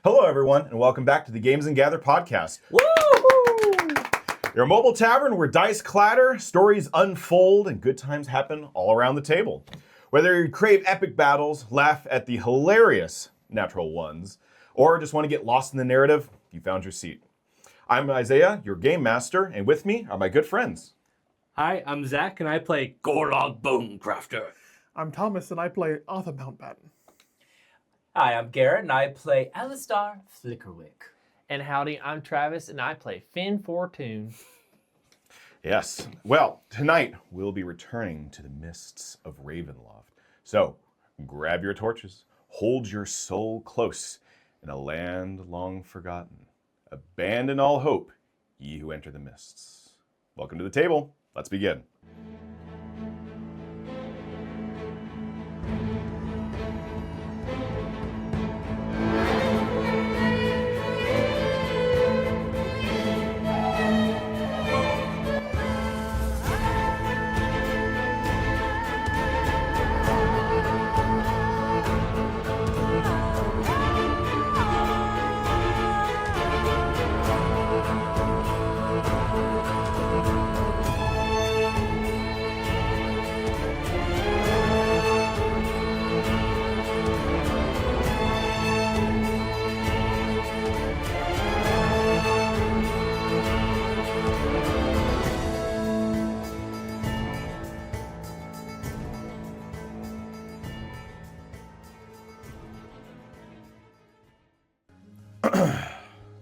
Hello, everyone, and welcome back to the Games and Gather podcast. Woo! Your mobile tavern where dice clatter, stories unfold, and good times happen all around the table. Whether you crave epic battles, laugh at the hilarious natural ones, or just want to get lost in the narrative, you found your seat. I'm Isaiah, your game master, and with me are my good friends. Hi, I'm Zach, and I play Gorlog Bonecrafter. I'm Thomas, and I play Arthur Mountbatten. Hi, I'm Garrett, and I play Alistar Flickerwick. And howdy, I'm Travis, and I play Finn Fortune. Yes, well, tonight we'll be returning to the mists of Ravenloft. So, grab your torches, hold your soul close in a land long forgotten. Abandon all hope, ye who enter the mists. Welcome to the table. Let's begin.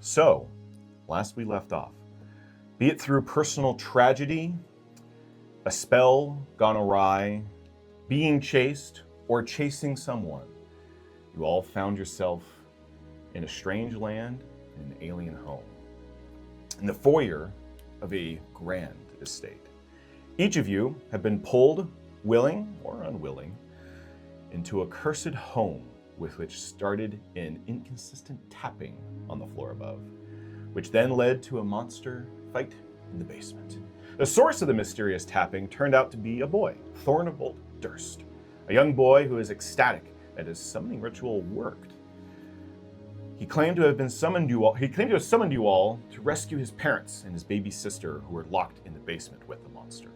So, last we left off, be it through personal tragedy, a spell gone awry, being chased, or chasing someone, you all found yourself in a strange land, in an alien home, in the foyer of a grand estate. Each of you have been pulled, willing or unwilling, into a cursed home with which started an inconsistent tapping on the floor above, which then led to a monster fight in the basement. The source of the mysterious tapping turned out to be a boy, Thornbolt Durst, a young boy who is ecstatic that his summoning ritual worked. He claimed to have summoned you all to rescue his parents and his baby sister who were locked in the basement with the monster.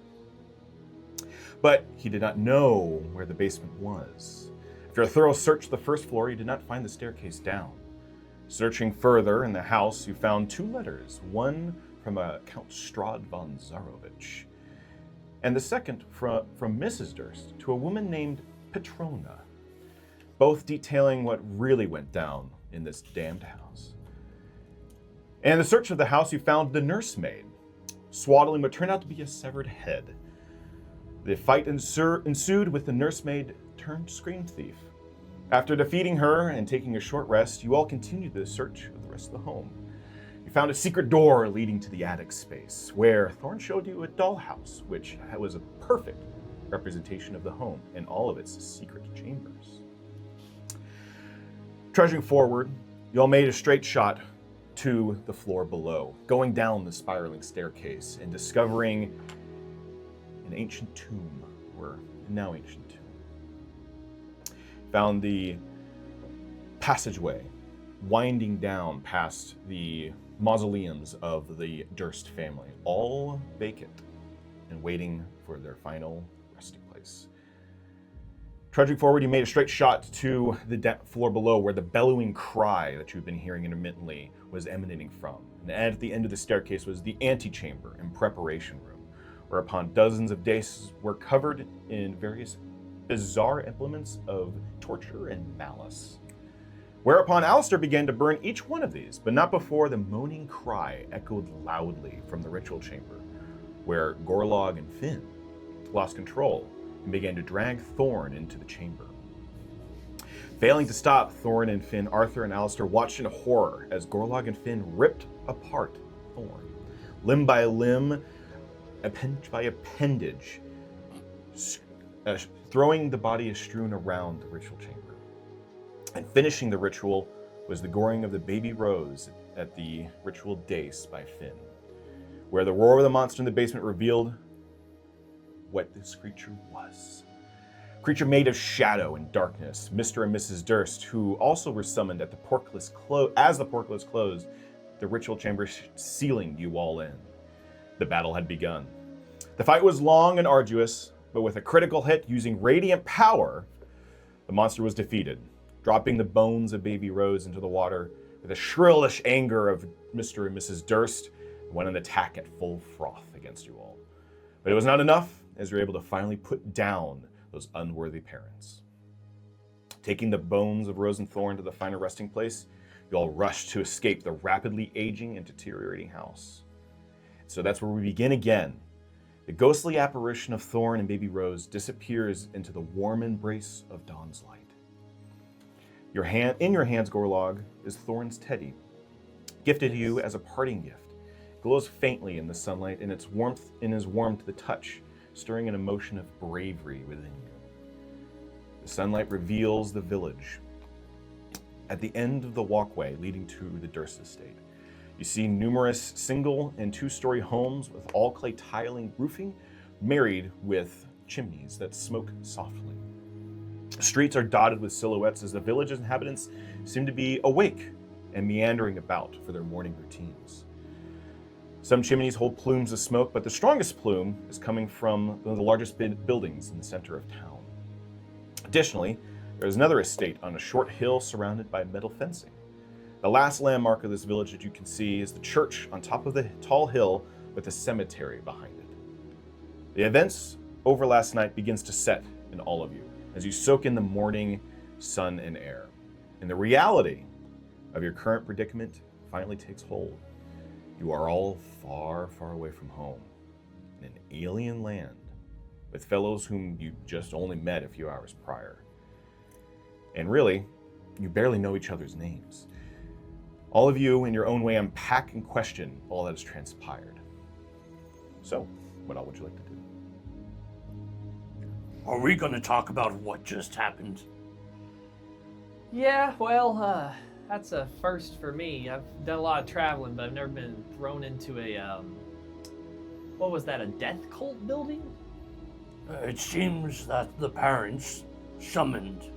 But he did not know where the basement was. After a thorough search of the first floor, you did not find the staircase down. Searching further in the house, you found two letters, one from a Count Strahd von Zarovich, and the second from Mrs. Durst to a woman named Petrona, both detailing what really went down in this damned house. And in the search of the house, you found the nursemaid, swaddling what turned out to be a severed head. The fight ensued with the nursemaid turned scream thief. After defeating her and taking a short rest, you all continued the search of the rest of the home. You found a secret door leading to the attic space, where Thorn showed you a dollhouse, which was a perfect representation of the home and all of its secret chambers. Trudging forward, you all made a straight shot to the floor below, going down the spiraling staircase and discovering an ancient tomb, or now ancient tomb. Found the passageway winding down past the mausoleums of the Durst family, all vacant and waiting for their final resting place. Trudging forward, you made a straight shot to the floor below where the bellowing cry that you've been hearing intermittently was emanating from. And at the end of the staircase was the antechamber and preparation room, whereupon dozens of days were covered in various bizarre implements of torture and malice. Whereupon Alistar began to burn each one of these, but not before the moaning cry echoed loudly from the ritual chamber, where Gorlog and Finn lost control and began to drag Thorn into the chamber. Failing to stop Thorn and Finn, Arthur and Alistar watched in horror as Gorlog and Finn ripped apart Thorn, limb by limb, appendage by appendage, throwing the body as strewn around the ritual chamber. And finishing the ritual was the goring of the baby Rose at the ritual dais by Finn, where the roar of the monster in the basement revealed what this creature was. Creature made of shadow and darkness, Mr. and Mrs. Durst, who also were summoned at the as the portcullis closed, the ritual chamber sealing you all in. The battle had begun. The fight was long and arduous, but with a critical hit using radiant power, the monster was defeated, dropping the bones of baby Rose into the water with a shrillish anger of Mr. and Mrs. Durst, went an attack at full froth against you all. But it was not enough, as you were able to finally put down those unworthy parents. Taking the bones of Rose and Thorn to the final resting place, you all rushed to escape the rapidly aging and deteriorating house. So that's where we begin again. The ghostly apparition of Thorn and baby Rose disappears into the warm embrace of dawn's light. In your hands, Gorlog, is Thorn's teddy, gifted to you as a parting gift. It glows faintly in the sunlight, and its warmth to the touch, stirring an emotion of bravery within you. The sunlight reveals the village. At the end of the walkway leading to the Durst estate, you see numerous single and two-story homes with all clay tiling roofing, married with chimneys that smoke softly. The streets are dotted with silhouettes as the village's inhabitants seem to be awake and meandering about for their morning routines. Some chimneys hold plumes of smoke, but the strongest plume is coming from one of the largest buildings in the center of town. Additionally, there is another estate on a short hill surrounded by metal fencing. The last landmark of this village that you can see is the church on top of the tall hill with a cemetery behind it. The events over last night begins to set in all of you as you soak in the morning sun and air. And the reality of your current predicament finally takes hold. You are all far, far away from home, in an alien land, with fellows whom you just only met a few hours prior. And really, you barely know each other's names. All of you, in your own way, unpack and question all that has transpired. So, what all would you like to do? Are we gonna talk about what just happened? Yeah, well, that's a first for me. I've done a lot of traveling, but I've never been thrown into a, what was that, a death cult building? It seems that the parents summoned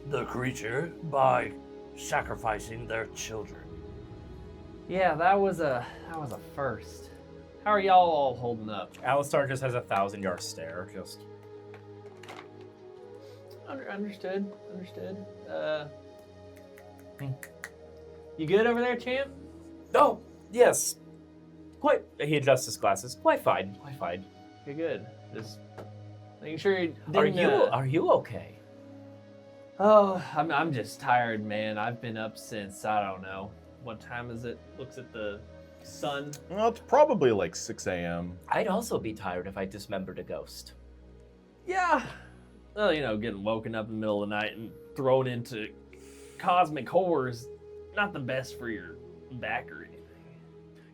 the creature by sacrificing their children. Yeah, that was a first. How are y'all all holding up? Alistar just has a 1,000-yard stare. Just Understood. You good over there, champ? oh yes, quite. He adjusts his glasses. Quite fine. You're good. Just making sure you didn't, Are you okay? Oh, I'm just tired, man. I've been up since, I don't know. What time is it? Looks at the sun. Well, it's probably like 6 a.m. I'd also be tired if I dismembered a ghost. Yeah. Well, getting woken up in the middle of the night and thrown into cosmic horrors, not the best for your back or anything.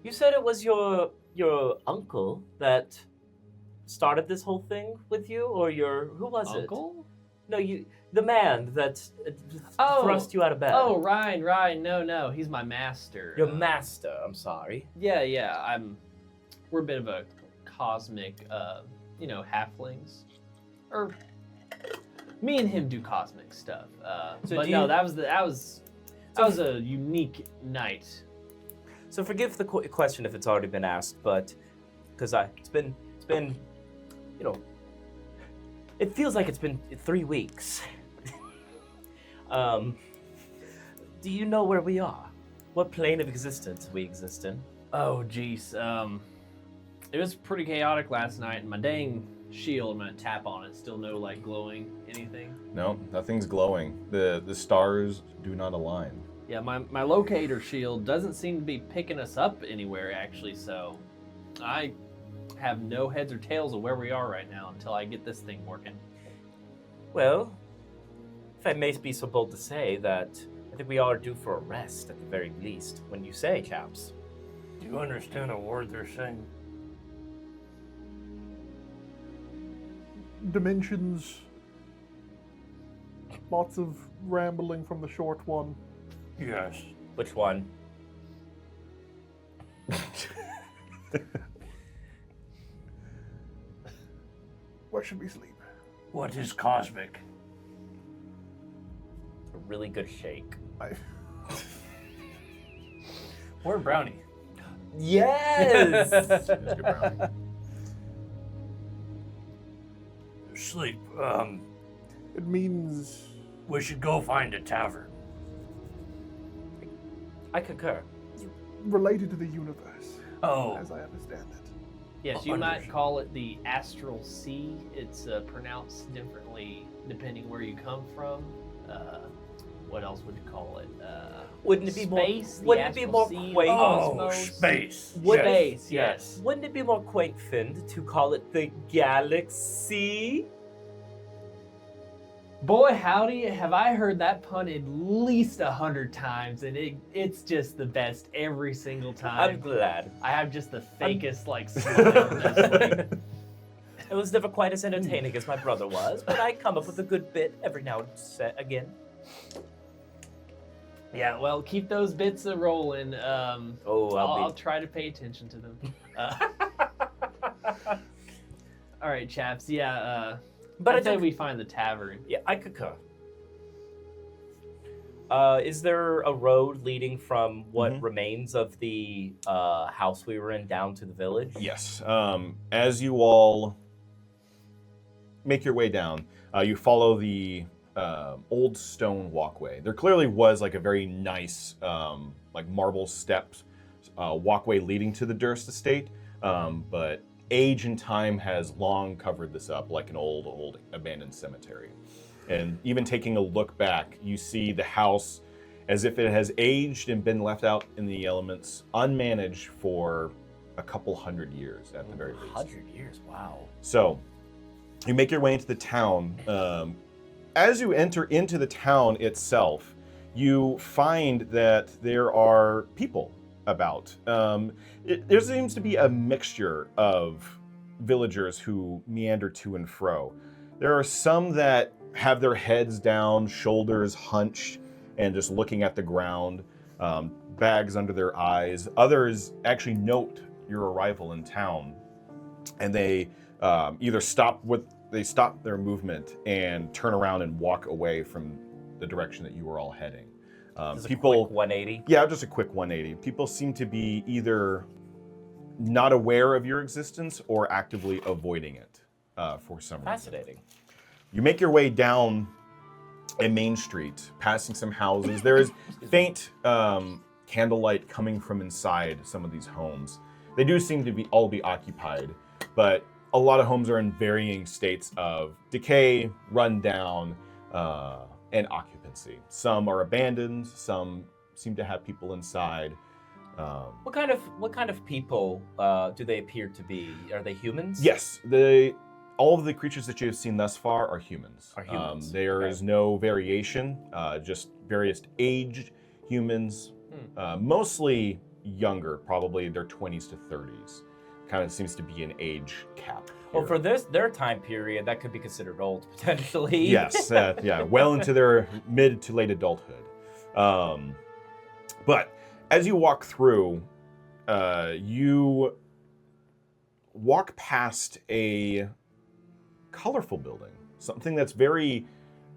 You said it was your uncle that started this whole thing with you, or who was it? Uncle? No, the man that thrust you out of bed. Oh, Ryan. No, he's my master. Your master. I'm sorry. Yeah. We're a bit of a cosmic, halflings, or me and him do cosmic stuff. That was a unique night. So forgive the question if it's already been asked, but because it's been, it feels like it's been 3 weeks. Do you know where we are? What plane of existence we exist in? Oh, geez. It was pretty chaotic last night, and my dang shield, I'm gonna tap on it. Still no, glowing anything. No, nothing's glowing. The stars do not align. Yeah, my locator shield doesn't seem to be picking us up anywhere, actually, so I have no heads or tails of where we are right now until I get this thing working. Well, if I may be so bold to say that I think we all are due for a rest at the very least. When you say, chaps. Do you understand a word they're saying? Dimensions. Lots of rambling from the short one. Yes. Which one? Where should we sleep? What is cosmic? A really good shake. Or brownie. Yes! That's good brownie. Sleep. It means We should go find a tavern. I concur. related to the universe, Oh, as I understand it. Yes, you might call it the astral sea. It's pronounced differently depending where you come from. What else would you call it? Wouldn't it be space? more? Wouldn't it be more quaint? oh, space. Space, yes. Wouldn't it be more quaint, Finn, to call it the galaxy? Boy, howdy, have I heard that pun at least 100 times, and it's just the best every single time. I'm glad. I have just the fakest, smile. Just like, It was never quite as entertaining as my brother was, but I come up with a good bit every now and again. yeah, well, keep those bits rolling. I'll try to pay attention to them. All right, chaps. Yeah, But I'd say we find the tavern. Yeah, I concur. Is there a road leading from what remains of the house we were in down to the village? Yes. As you all make your way down, you follow the old stone walkway. There clearly was like a very nice, like marble steps walkway leading to the Durst estate, but age and time has long covered this up like an old abandoned cemetery. And even taking a look back, you see the house as if it has aged and been left out in the elements, unmanaged for a couple hundred years at the very least. 100 years, wow. So, you make your way into the town. As you enter into the town itself, you find that there are people about. There seems to be a mixture of villagers who meander to and fro. There are some that have their heads down, shoulders hunched, and just looking at the ground, bags under their eyes. Others actually note your arrival in town, and they either stop their movement and turn around and walk away from the direction that you were all heading. Just a quick 180. Yeah, just a quick 180. People seem to be either not aware of your existence or actively avoiding it for some reason. Fascinating. You make your way down a main street, passing some houses. There is faint candlelight coming from inside some of these homes. They do seem to all be occupied, but a lot of homes are in varying states of decay, rundown, and occupancy. Some are abandoned. Some seem to have people inside. What kind of people do they appear to be? Are they humans? Yes, all of the creatures that you have seen thus far are humans. There is no variation, just various aged humans, mostly younger, probably their 20s to 30s. Kind of seems to be an age cap. Well, for their time period, that could be considered old, potentially. Yes, yeah, well into their mid to late adulthood. But as you walk through, you walk past a colorful building, something that's very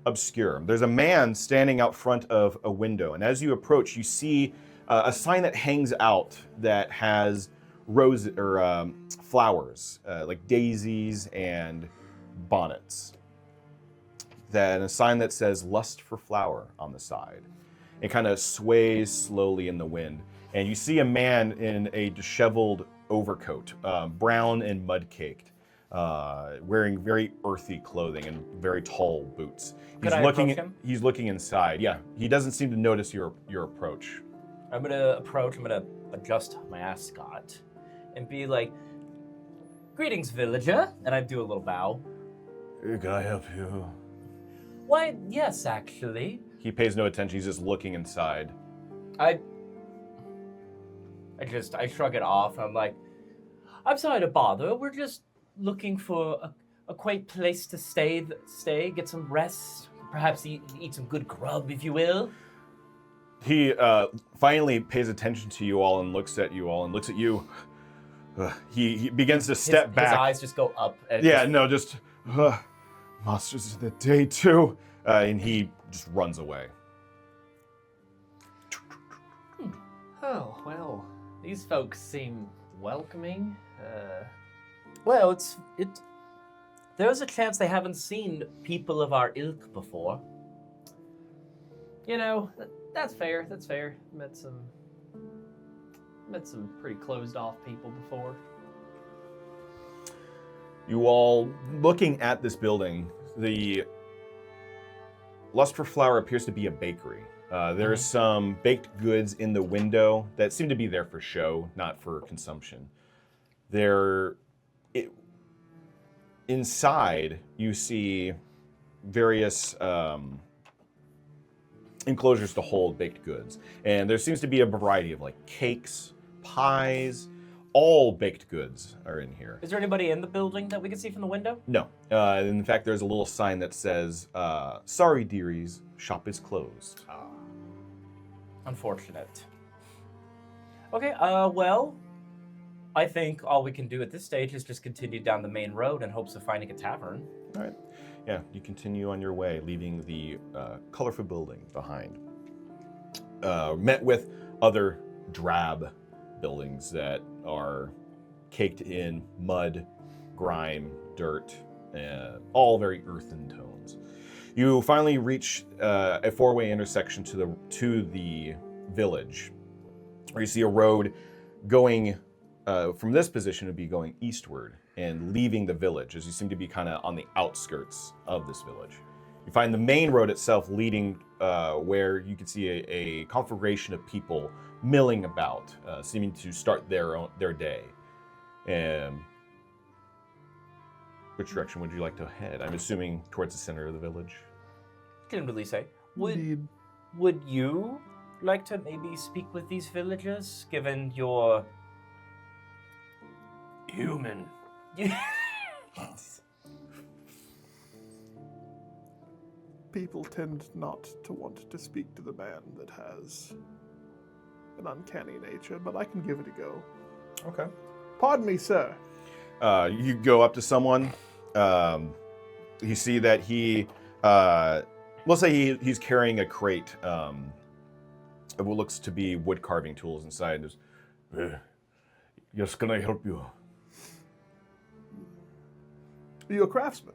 obscure. There's a man standing out front of a window, and as you approach, you see a sign that hangs out that has roses or flowers, like daisies and bonnets. Then a sign that says "Lust for Flower" on the side. It kind of sways slowly in the wind, and you see a man in a disheveled overcoat, brown and mud-caked, wearing very earthy clothing and very tall boots. Could I approach him? He's looking inside. Yeah, he doesn't seem to notice your approach. I'm gonna adjust my ascot and be like, "Greetings, villager," and I do a little bow. Hey, can I help you? Why, yes, actually. He pays no attention. He's just looking inside. I shrug it off. I'm like, "I'm sorry to bother. We're just looking for a quaint place to stay, get some rest, perhaps eat some good grub, if you will." He finally pays attention to you all and looks at you all and looks at you. He begins to step back. His eyes just go up. And Monsters of the day too. And he just runs away. Oh, well, these folks seem welcoming. Well, there's a chance they haven't seen people of our ilk before. You know, that's fair. That's fair. Met some pretty closed off people before. You all, looking at this building, the Luster Flower appears to be a bakery. There's some baked goods in the window that seem to be there for show, not for consumption. Inside, you see various enclosures to hold baked goods. And there seems to be a variety of like cakes, pies, all baked goods are in here. Is there anybody in the building that we can see from the window? No. In fact, there's a little sign that says, sorry, dearies, shop is closed. Unfortunate. Okay, well, I think all we can do at this stage is just continue down the main road in hopes of finding a tavern. All right. Yeah, you continue on your way, leaving the colorful building behind. Met with other drab buildings that are caked in mud, grime, dirt, all very earthen tones. You finally reach a four-way intersection to the village, where you see a road going from this position to be going eastward and leaving the village, as you seem to be kind of on the outskirts of this village. You find the main road itself leading where you can see a conflagration of people milling about, seeming to start their day. Which direction would you like to head? I'm assuming towards the center of the village. Didn't really say. Indeed. Would you like to maybe speak with these villagers, given your human? People tend not to want to speak to the man that has an uncanny nature, but I can give it a go. Okay. Pardon me, sir. You go up to someone. You see that he, let's say he's carrying a crate of what looks to be wood carving tools inside. Yes, can I help you? Are you a craftsman?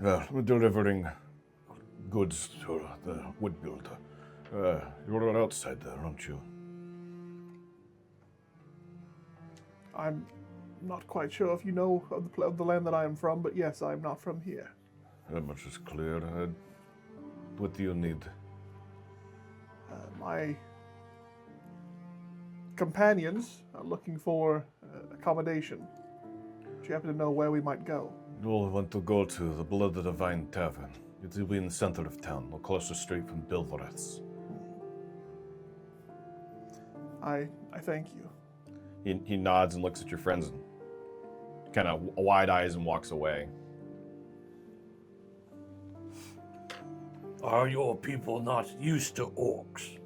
Yeah, we're delivering goods to the wood builder. You're outside there, aren't you? I'm not quite sure if you know of the land that I am from, but yes, I'm not from here. That much is clear. What do you need? My companions are looking for accommodation. Do you happen to know where we might go? You'll want to go to the Blood of the Vine Tavern. It will be in the center of town, across the street from Bilvoreth's. I thank you. He nods and looks at your friends and kind of wide eyes and walks away. Are your people not used to orcs?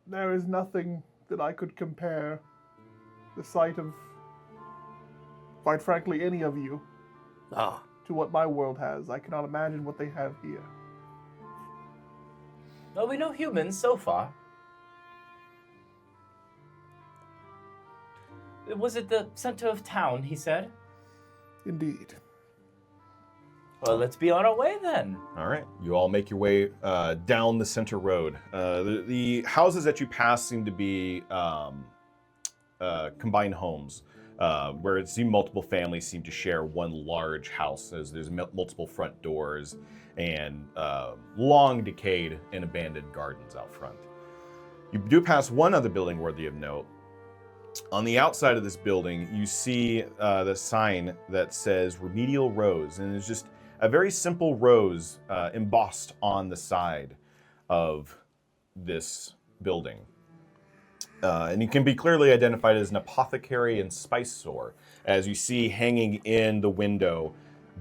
There is nothing that I could compare the sight of, quite frankly, any of you to what my world has. I cannot imagine what they have here. Well, we know humans so far. Was it the center of town, he said? Indeed. Well, let's be on our way then. All right. You all make your way down the center road. The houses that you pass seem to be combined homes, where it seems multiple families seem to share one large house, as there's multiple front doors and long decayed and abandoned gardens out front. You do pass one other building worthy of note. On the outside of this building, you see the sign that says Remedial Rose, and it's just a very simple rose embossed on the side of this building. And you can be clearly identified as an apothecary and spice store, as you see hanging in the window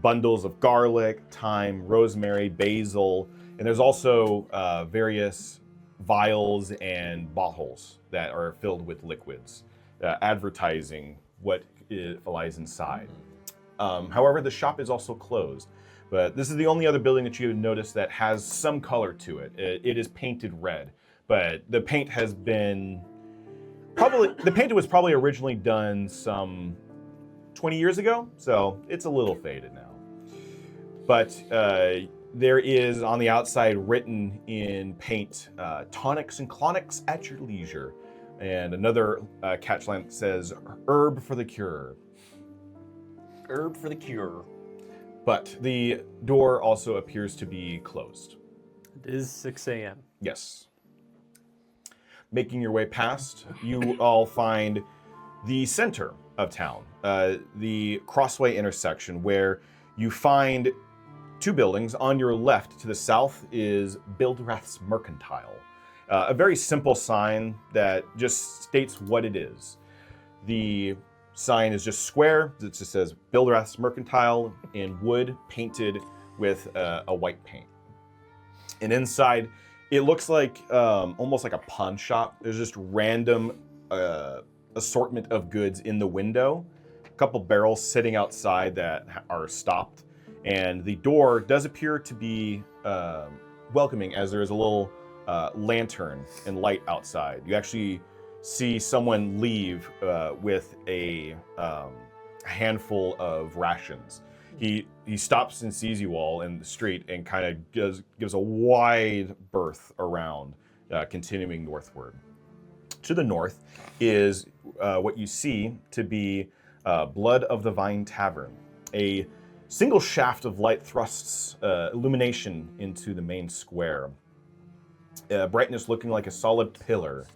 bundles of garlic, thyme, rosemary, basil, and there's also various vials and bottles that are filled with liquids, advertising what lies inside. However, the shop is also closed. But this is the only other building that you notice that has some color to it. It is painted red, but the paint has been the paint was probably originally done some 20 years ago, so it's a little faded now. But there is on the outside written in paint, tonics and clonics at your leisure. And another catchline that says, herb for the cure. Herb for the cure. But the door also appears to be closed. It is 6 a.m. Yes. Making your way past, you all find the center of town, the crossway intersection, where you find two buildings. On your left, to the south, is Bildrath's Mercantile. A very simple sign that just states what it is. The sign is just square. It just says Bildrath's Mercantile in wood, painted with a white paint. And inside, it looks like almost like a pawn shop. There's just random assortment of goods in the window. A couple barrels sitting outside that are stopped. And the door does appear to be welcoming, as there is a little lantern and light outside. You actually see someone leave with a handful of rations. He stops and sees you all in the street and kind of gives a wide berth around, continuing northward. To the north is what you see to be Blood of the Vine Tavern. A single shaft of light thrusts illumination into the main square. Brightness looking like a solid pillar.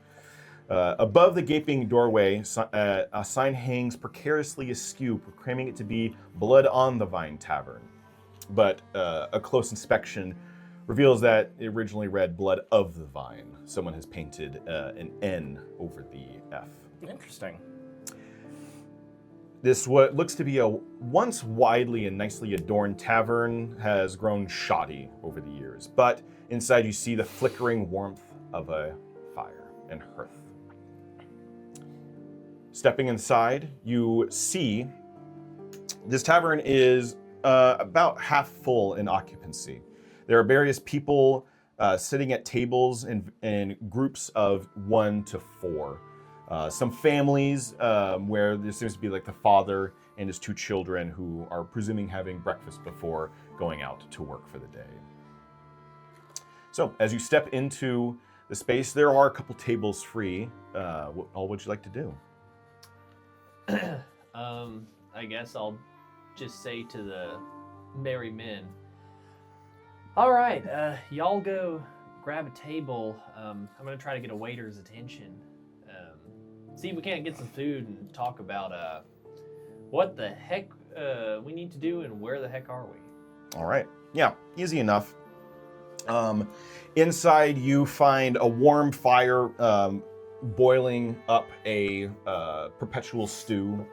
Above the gaping doorway, a sign hangs precariously askew, proclaiming it to be Blood on the Vine Tavern. But a close inspection reveals that it originally read Blood of the Vine. Someone has painted an N over the F. Interesting. This, what looks to be a once widely and nicely adorned tavern, has grown shoddy over the years. But inside you see the flickering warmth of a fire and hearth. Stepping inside, you see this tavern is about half full in occupancy. There are various people sitting at tables in groups of 1 to 4. Some families where there seems to be like the father and his 2 children who are presuming having breakfast before going out to work for the day. So as you step into the space, there are a couple tables free. What all would you like to do? I guess I'll just say to the merry men, all right, y'all go grab a table. I'm going to try to get a waiter's attention. See if we can't get some food and talk about what the heck we need to do and where the heck are we. All right. Yeah, easy enough. Inside you find a warm fire boiling up a perpetual stew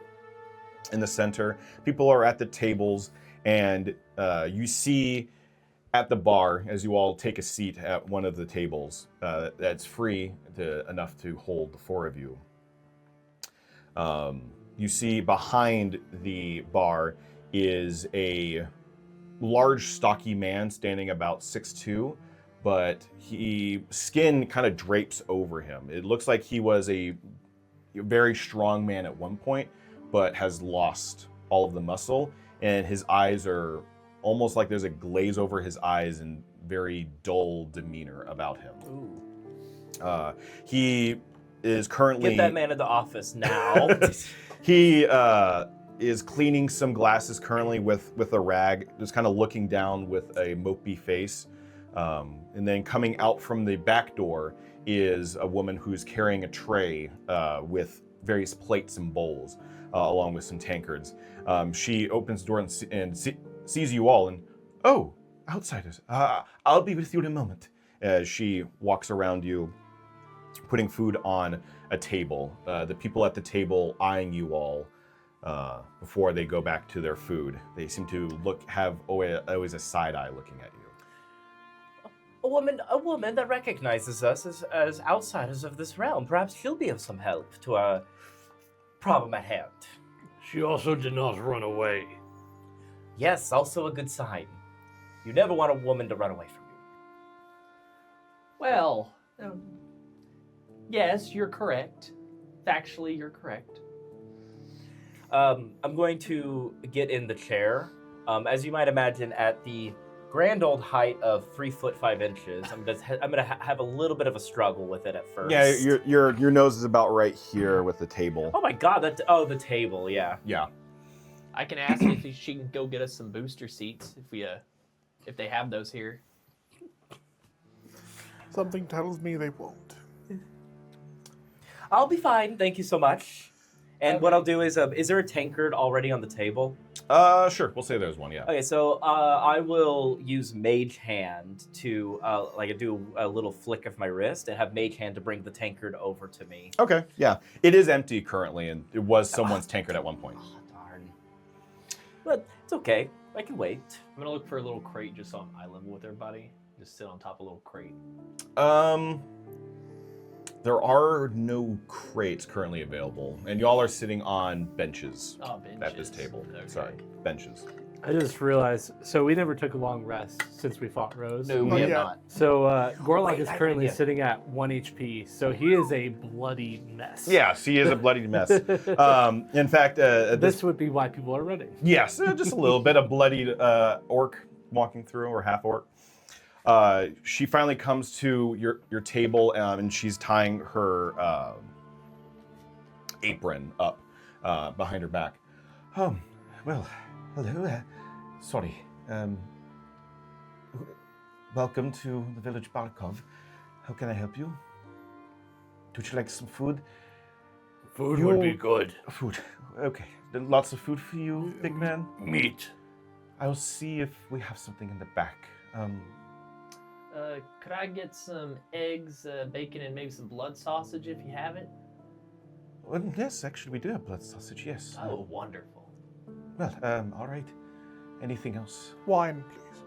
in the center. People are at the tables, and you see at the bar, as you all take a seat at one of the tables that's free enough to hold the 4 of you. You see behind the bar is a large, stocky man standing about 6'2", but skin kind of drapes over him. It looks like he was a very strong man at one point, but has lost all of the muscle, and his eyes are almost like there's a glaze over his eyes and very dull demeanor about him. Ooh. He is currently... Get that man in the office now. He is cleaning some glasses currently with a rag, just kind of looking down with a mopey face. And then coming out from the back door is a woman who's carrying a tray with various plates and bowls, along with some tankards. She opens the door and sees you all and, oh, outsiders, I'll be with you in a moment. As she walks around you, putting food on a table. The people at the table eyeing you all before they go back to their food. They seem to have always a side eye looking at you. A woman that recognizes us as outsiders of this realm. Perhaps she'll be of some help to our problem at hand. She also did not run away. Yes, also a good sign. You never want a woman to run away from you. Well, yes, you're correct. Factually, you're correct. I'm going to get in the chair. As you might imagine, at the grand old height of 3 foot 5 inches, I'm gonna have a little bit of a struggle with it at first. Yeah, your nose is about right here with the table. Oh my god! The table. Yeah. Yeah. I can ask if she can go get us some booster seats if they have those here. Something tells me they won't. I'll be fine. Thank you so much. And Okay. what I'll do is there a tankard already on the table? Sure. We'll say there's one. Yeah. Okay, so I will use Mage Hand to do a little flick of my wrist and have Mage Hand to bring the tankard over to me. Okay. Yeah. It is empty currently, and it was someone's tankard at one point. Oh, darn. But it's okay. I can wait. I'm gonna look for a little crate just on eye level with everybody. Just sit on top of a little crate. There are no crates currently available, and y'all are sitting on benches Oh, benches. at this table. Okay. Sorry, benches. I just realized, so we never took a long rest since we fought Rose. No, Oh, we have yeah. not. So Gorlog Wait, is I- currently yeah. sitting at 1 HP, so he is a bloody mess. Yes, he is a bloody mess. In fact, This would be why people are running. yes, just a little bit of bloodied orc walking through, or half orc. She finally comes to your table, and she's tying her apron up behind her back. Well, hello. Sorry. Welcome to the village Barkov. How can I help you? Would you like some food? Food You- would be good. Food. Okay. Then lots of food for you, big man. Meat. I'll see if we have something in the back. Could I get some eggs, bacon, and maybe some blood sausage if you have it? Well, yes, actually, we do have blood sausage. Yes. Oh, wonderful. Well, all right. Anything else? Wine, please.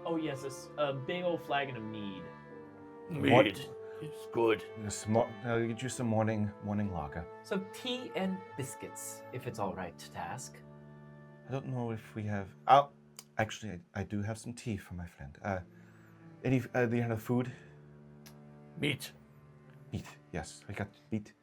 Oh yes, a big old flagon of mead. Meat. It's good. Yes, I'll get you some morning lager. So tea and biscuits, if it's all right to ask. I don't know if we have. Actually, I do have some tea for my friend. Any other food? Meat. Meat. Yes, I got meat.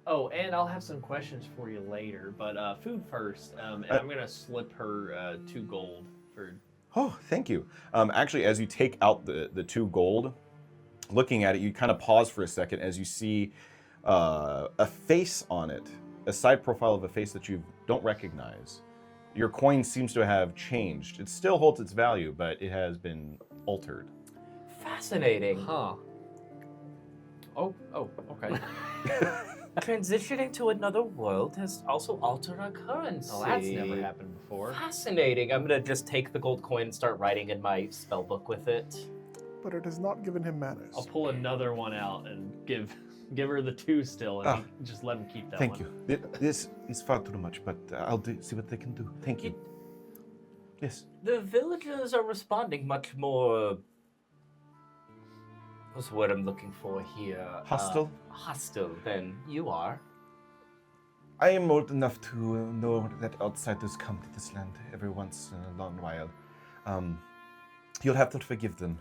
Oh, and I'll have some questions for you later, but food first. And I'm gonna slip her 2 gold for. Oh, thank you. Actually, as you take out the 2 gold, looking at it, you kind of pause for a second as you see a face on it, a side profile of a face that you don't recognize. Your coin seems to have changed. It still holds its value, but it has been altered. Fascinating. Huh. Oh, okay. Transitioning to another world has also altered our currency. Well, that's never happened before. Fascinating. I'm gonna just take the gold coin and start writing in my spell book with it. But it has not given him manners. I'll pull another one out and give her the 2 still, and just let him keep that Thank one. you. This is far too much, but I'll see what they can do. Thank you. Yes. The villagers are responding much more. What's the word I'm looking for here? Hostile? Hostile than you are. I am old enough to know that outsiders come to this land every once in a long while. You'll have to forgive them.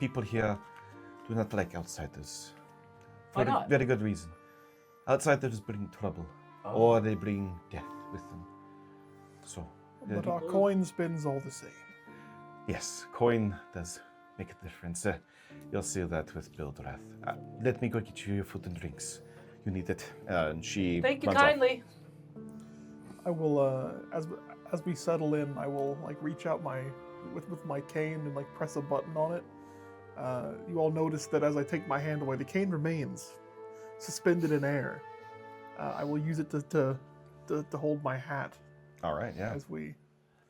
People here do not like outsiders. Why For a not? very good reason. Outsiders bring trouble, Oh. or they bring death with them. So, But our coin spins all the same. yes, coin does make a difference. You'll see that with Bildrath. Let me go get you your food and drinks. You need it. And she Thank you runs off. kindly. I will, as we settle in, I will like reach out with my cane and like press a button on it. You all notice that as I take my hand away, the cane remains suspended in air. I will use it to hold my hat All right, yeah. as we.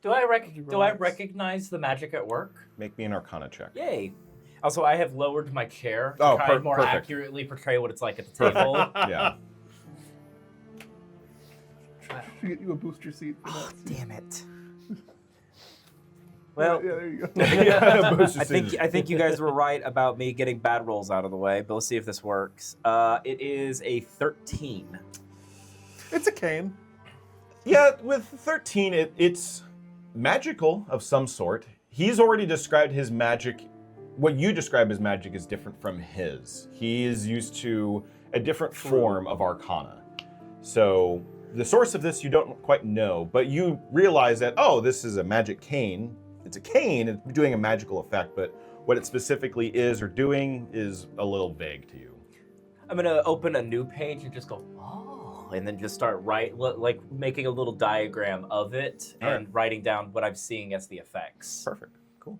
Do I Relax. recognize the magic at work? Make me an Arcana check. Yay. Also, I have lowered my chair to Oh, try and more perfect. accurately portray what it's like at the table. Yeah. Should get you a booster seat for that. Damn it. Well, yeah, there you go. Yeah, booster I think you guys were right about me getting bad rolls out of the way, but let's see if this works. It is a 13. It's a cane. Yeah, with 13, it's magical of some sort. He's already described his magic. What you describe as magic is different from his. He is used to a different form of arcana. So the source of this you don't quite know, but you realize that, oh, this is a magic cane. It's a cane, it's doing a magical effect, but what it specifically is or doing is a little vague to you. I'm gonna open a new page and just go, oh, and then just start like making a little diagram of it and writing down what I'm seeing as the effects. Perfect. Cool.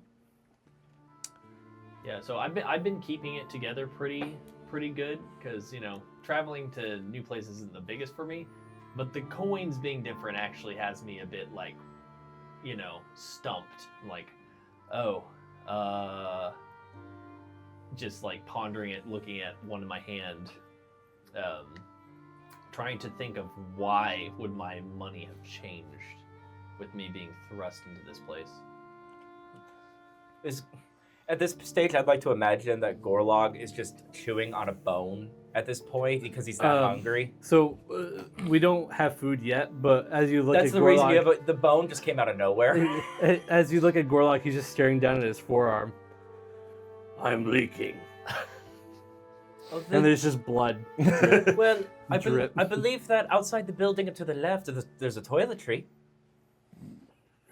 Yeah, so I've been keeping it together pretty good because traveling to new places isn't the biggest for me, but the coins being different actually has me a bit like, stumped. Like, just like pondering it, looking at one in my hand, trying to think of why would my money have changed with me being thrust into this place. At this stage, I'd like to imagine that Gorlog is just chewing on a bone at this point because he's not hungry. So we don't have food yet, but as you look That's at the Gorlog, reason you have the bone just came out of nowhere. as you look at Gorlog, he's just staring down at his forearm. I'm leaking. And there's just blood. Well, I Drip. believe that outside the building and to the left, there's a toiletry.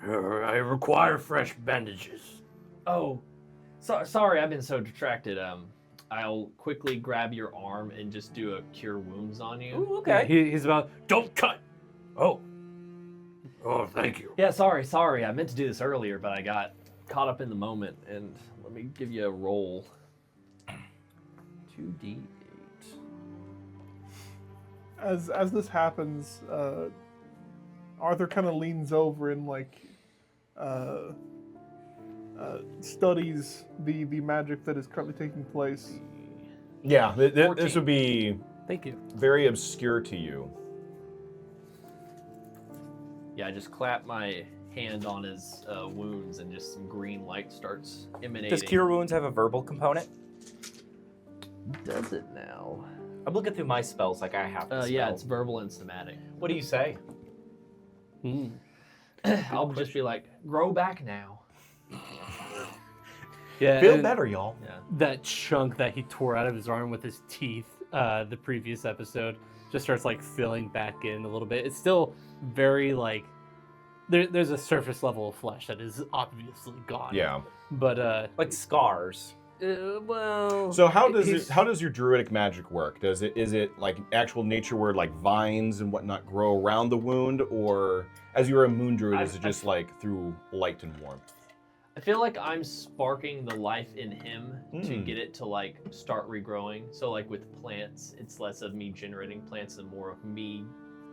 I require fresh bandages. Oh, sorry, I've been so distracted. I'll quickly grab your arm and just do a cure wounds on you. Ooh, okay. He's about, don't cut. Oh, thank you. Yeah, sorry. I meant to do this earlier, but I got caught up in the moment. And let me give you a roll. 2d8. As this happens, Arthur kind of leans over and studies the magic that is currently taking place. Yeah, this would be Thank you. very obscure to you. Yeah, I just clap my hand on his wounds and just some green light starts emanating. Does Cure Wounds have a verbal component? Does it now? I'm looking through my spells like I have. Yeah, it's verbal and somatic. What do you say? I'll just be like, grow back now. Yeah, Feel and better, y'all. Yeah. that chunk that he tore out of his arm with his teeth, the previous episode, just starts filling back in a little bit. It's still very there's a surface level of flesh that is obviously gone. Yeah. But Like scars. well. So how does your druidic magic work? Is it like actual nature where vines and whatnot grow around the wound, or as you're a moon druid, is it just through light and warmth? I feel like I'm sparking the life in him to get it to start regrowing. So with plants, it's less of me generating plants and more of me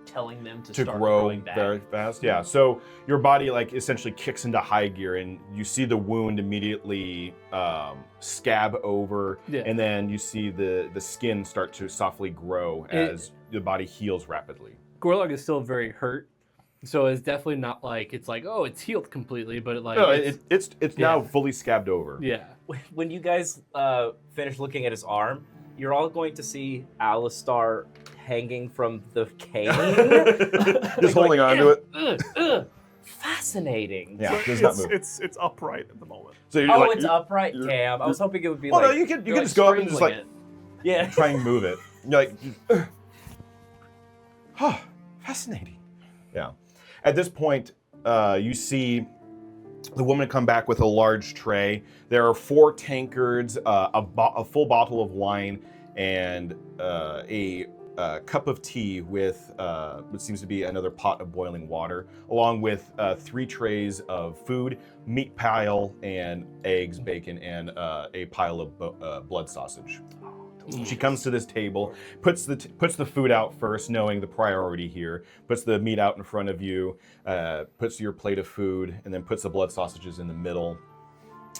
telling them to start grow growing back. very fast. Yeah. So your body essentially kicks into high gear, and you see the wound immediately scab over, and then you see the skin start to softly grow as the body heals rapidly. Gorlog is still very hurt, so it's definitely not it's healed completely, but it's now fully scabbed over. Yeah. When you guys finish looking at his arm, you're all going to see Alistar hanging from the cane. Just holding on to it. Fascinating. Yeah, does not move. It's upright at the moment. So you're It's upright. Damn, I was hoping it would be no, you can just go up and just yeah. try and move it. You're fascinating. Yeah. At this point, you see the woman come back with a large tray. There are 4 tankards, a full bottle of wine, and a cup of tea with what seems to be another pot of boiling water, along with 3 trays of food, meat pile, and eggs, bacon, and a pile of blood sausage. She comes to this table, puts the food out first, knowing the priority here, puts the meat out in front of you, puts your plate of food, and then puts the blood sausages in the middle.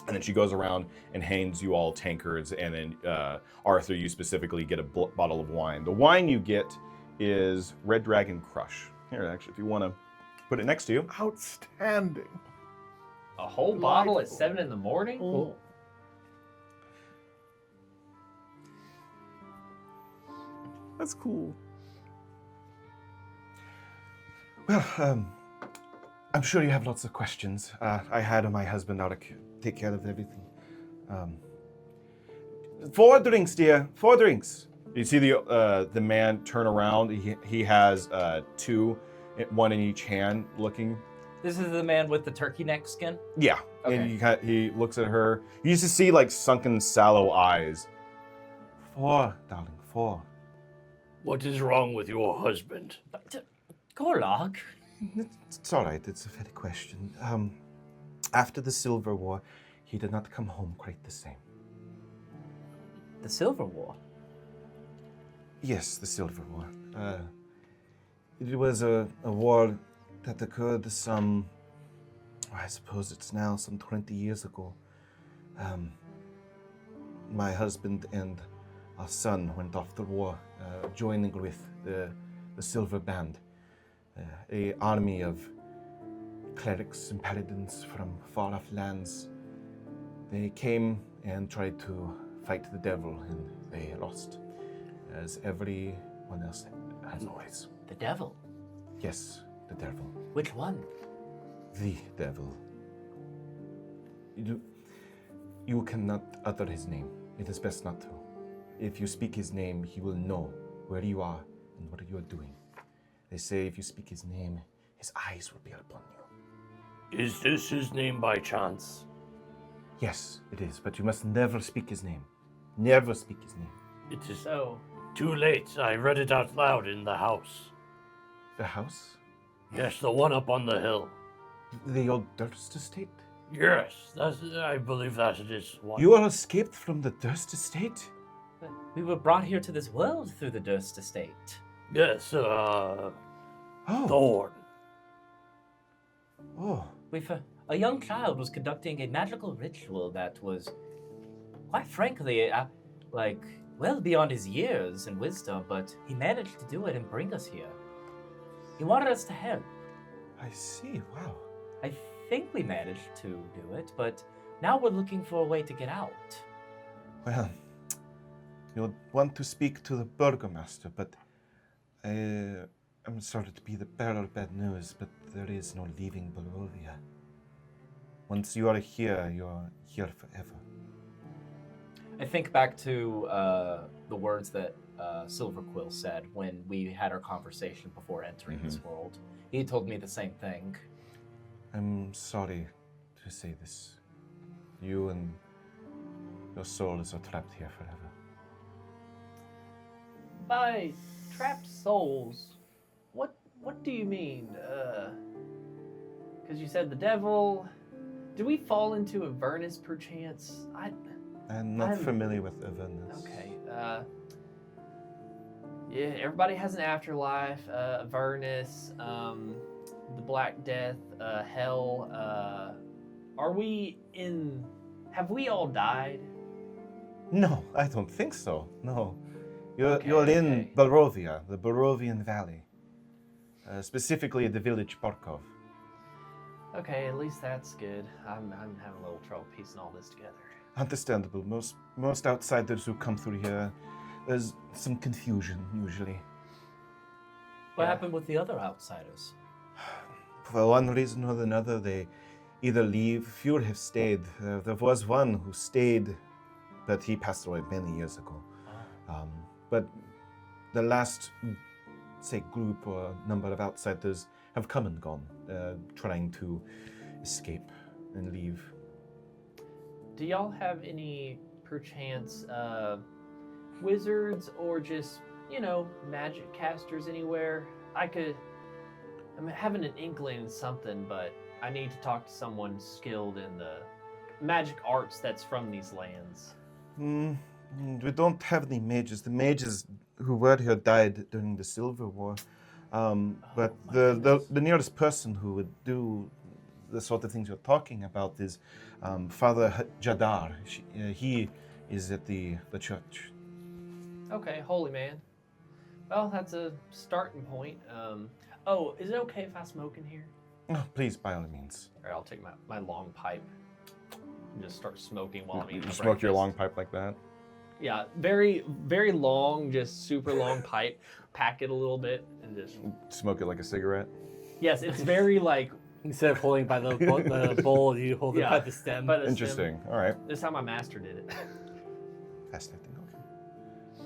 And then she goes around and hands you all tankards, and then Arthur, you specifically get a bottle of wine. The wine you get is Red Dragon Crush. Here, actually, if you want to put it next to you. Outstanding. A whole bottle at 7 in the morning? Oh. That's cool. Well, I'm sure you have lots of questions. I had my husband out to take care of everything. 4 drinks, dear. 4 drinks. You see the man turn around. He has 2, 1 in each hand, looking. This is the man with the turkey neck skin? Yeah. Okay. And he looks at her. You used to see like sunken, sallow eyes. 4, darling, 4. What is wrong with your husband? Gorlog? It's all right. It's a fair question. After the Silver War, he did not come home quite the same. The Silver War? Yes, the Silver War. It was a war that occurred some, I suppose it's now some 20 years ago. My husband and our son went off to war, joining with the Silver Band, a army of clerics and paladins from far-off lands. They came and tried to fight the devil, and they lost, as everyone else has always. The devil? Yes, the devil. Which one? The devil. You cannot utter his name. It is best not to. If you speak his name, he will know where you are and what you are doing. They say if you speak his name, his eyes will be upon you. Is this his name by chance? Yes, it is, but you must never speak his name. Never speak his name. It is So, too late. I read it out loud in the house. The house? Yes, the one up on the hill. The old Durst estate? Yes, I believe that it is one. You all escaped from the Durst estate? we were brought here to this world through the Durst estate. Yes, Oh. Thorn. Oh. A young child was conducting a magical ritual that was, quite frankly, well beyond his years and wisdom, but he managed to do it and bring us here. He wanted us to help. I see. Wow. I think we managed to do it, but now we're looking for a way to get out. Well, you'll want to speak to the burgomaster, but I'm sorry to be the bearer of bad news, but there is no leaving Barovia. Once you are here, you're here forever. I think back to the words that Silverquill said when we had our conversation before entering this world. He told me the same thing. I'm sorry to say this. You and your souls are trapped here forever. By trapped souls, what do you mean? Because you said the devil. Do we fall into Avernus perchance? I'm not familiar with Avernus. Okay. Yeah, everybody has an afterlife. Avernus, the Black Death, Hell. Have we all died? No, I don't think so. No. You're Okay. in Barovia, the Barovian Valley. Specifically the village Barkov. Okay, at least that's good. I'm having a little trouble piecing all this together. Understandable. Most outsiders who come through here, there's some confusion usually. What Yeah. happened with the other outsiders? For one reason or another, they either leave. Few have stayed. There was one who stayed, but he passed away many years ago. But the last, say, group or number of outsiders have come and gone, trying to escape and leave. Do y'all have any, perchance, wizards or just, magic casters anywhere? I'm having an inkling in something, but I need to talk to someone skilled in the magic arts that's from these lands. We don't have any mages. The mages who were here died during the Silver War. But the nearest person who would do the sort of things you're talking about is Father Jadar. He is at the church. Okay, holy man. Well, that's a starting point. Is it okay if I smoke in here? Oh, please, by all means. All right, I'll take my long pipe and just start smoking while I'm eating You my smoke your breakfast. long pipe like that? Yeah, very, very long, just super long pipe. Pack it a little bit and just... Smoke it like a cigarette? Yes, it's very like Instead of holding by the bowl, you hold it Yeah, by the stem. by the Interesting. All right. This is how my master did it. Fascinating. Okay.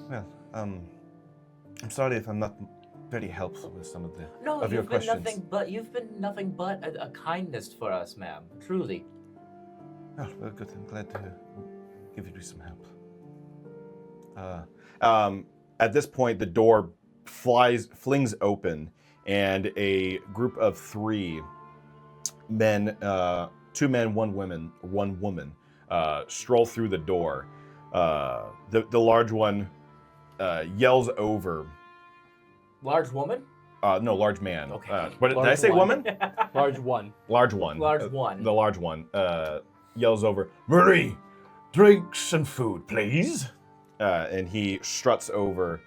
Well, I'm sorry if I'm not very helpful with some of the No, of your you've been questions. nothing but a kindness for us, ma'am. Truly. Oh, well, good. I'm glad to give you some help. At this point, the door flings open, and a group of 3 men, 2 men, 1 woman, stroll through the door. The large one yells over. Large woman? No, large man. Okay. What did I Large say? one. Woman? Large one. Large one. Large one. The large one yells over. Marie, drinks and food, please. And he struts over,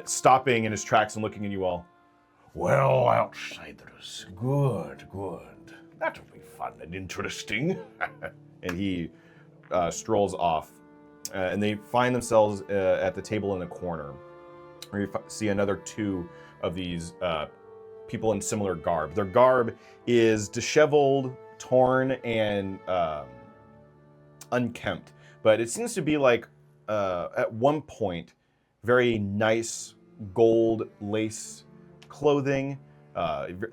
stopping in his tracks and looking at you all. Well, outsiders, good. That'll be fun and interesting. And he strolls off, and they find themselves at the table in the corner, where you see another 2 of these people in similar garb. Their garb is disheveled, torn, and unkempt, but it seems to be like, at one point, very nice gold lace clothing,